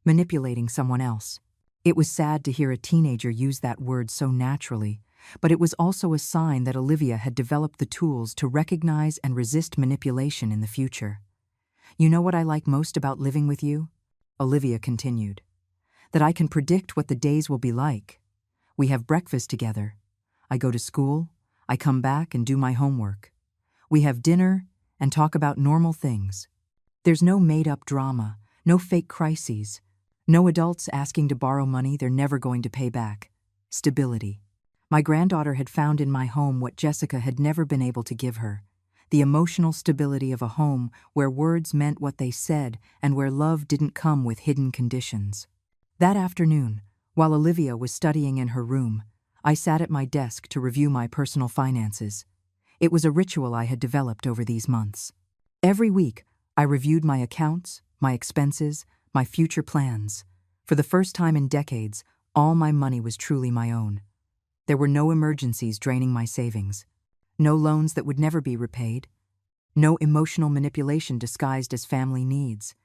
Manipulating someone else. It was sad to hear a teenager use that word so naturally, but it was also a sign that Olivia had developed the tools to recognize and resist manipulation in the future. "You know what I like most about living with you?" Olivia continued. "That I can predict what the days will be like. We have breakfast together. I go to school. I come back and do my homework. We have dinner and talk about normal things. There's no made-up drama, no fake crises, no adults asking to borrow money they're never going to pay back. Stability. My granddaughter had found in my home what Jessica had never been able to give her, the emotional stability of a home where words meant what they said and where love didn't come with hidden conditions." That afternoon, while Olivia was studying in her room, I sat at my desk to review my personal finances. It was a ritual I had developed over these months. Every week, I reviewed my accounts, my expenses, my future plans. For the first time in decades, all my money was truly my own. There were no emergencies draining my savings, no loans that would never be repaid, no emotional manipulation disguised as family needs.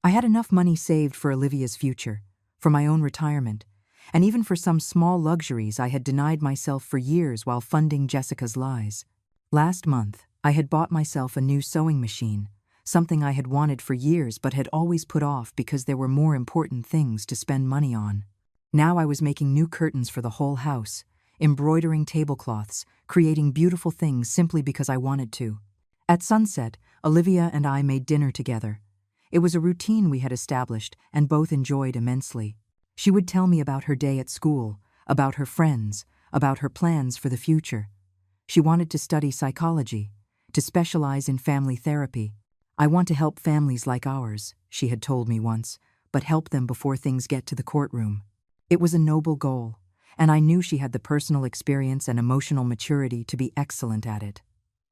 I had enough money saved for Olivia's future, for my own retirement, and even for some small luxuries I had denied myself for years while funding Jessica's lies. Last month, I had bought myself a new sewing machine, something I had wanted for years but had always put off because there were more important things to spend money on. Now I was making new curtains for the whole house, embroidering tablecloths, creating beautiful things simply because I wanted to. At sunset, Olivia and I made dinner together. It was a routine we had established and both enjoyed immensely. She would tell me about her day at school, about her friends, about her plans for the future. She wanted to study psychology, to specialize in family therapy. "I want to help families like ours," she had told me once, "but help them before things get to the courtroom." It was a noble goal, and I knew she had the personal experience and emotional maturity to be excellent at it.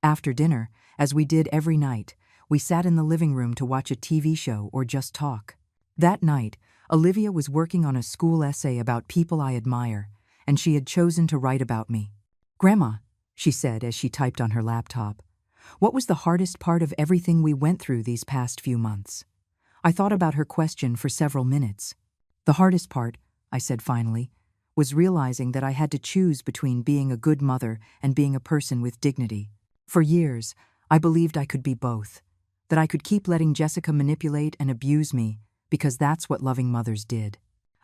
After dinner, as we did every night, we sat in the living room to watch a TV show or just talk. That night, Olivia was working on a school essay about people I admire, and she had chosen to write about me. "Grandma," she said as she typed on her laptop, "what was the hardest part of everything we went through these past few months?" I thought about her question for several minutes. "The hardest part," I said finally, "was realizing that I had to choose between being a good mother and being a person with dignity. For years, I believed I could be both, that I could keep letting Jessica manipulate and abuse me because that's what loving mothers did.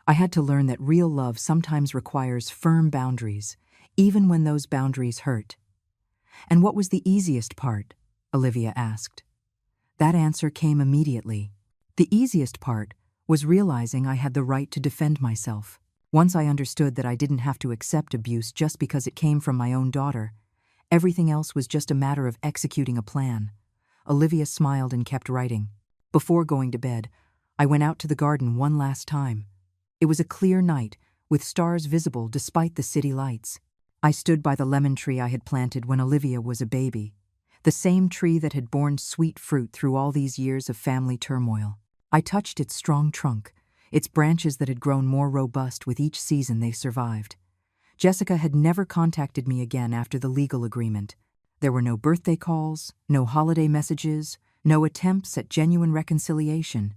I had to learn that real love sometimes requires firm boundaries, even when those boundaries hurt." "And what was the easiest part?" Olivia asked. That answer came immediately. The easiest part was realizing I had the right to defend myself. Once I understood that I didn't have to accept abuse just because it came from my own daughter, everything else was just a matter of executing a plan. Olivia smiled and kept writing. Before going to bed, I went out to the garden one last time. It was a clear night, with stars visible despite the city lights. I stood by the lemon tree I had planted when Olivia was a baby, the same tree that had borne sweet fruit through all these years of family turmoil. I touched its strong trunk, its branches that had grown more robust with each season they survived. Jessica had never contacted me again after the legal agreement. There were no birthday calls, no holiday messages, no attempts at genuine reconciliation.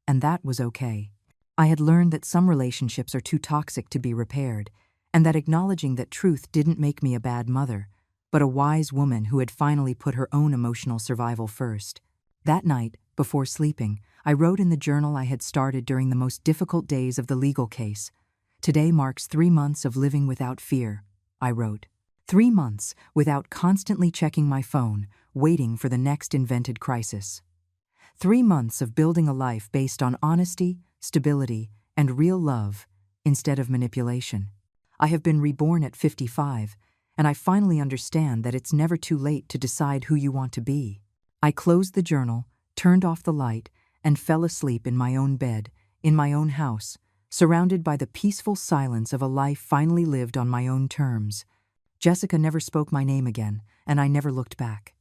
And that was okay. I had learned that some relationships are too toxic to be repaired, and that acknowledging that truth didn't make me a bad mother, but a wise woman who had finally put her own emotional survival first. That night, before sleeping, I wrote in the journal I had started during the most difficult days of the legal case. Today marks 3 months of living without fear, I wrote. 3 months without constantly checking my phone, waiting for the next invented crisis. 3 months of building a life based on honesty, stability, and real love, instead of manipulation. I have been reborn at 55, and I finally understand that it's never too late to decide who you want to be. I closed the journal, turned off the light, and fell asleep in my own bed, in my own house, surrounded by the peaceful silence of a life finally lived on my own terms. Jessica never spoke my name again, and I never looked back.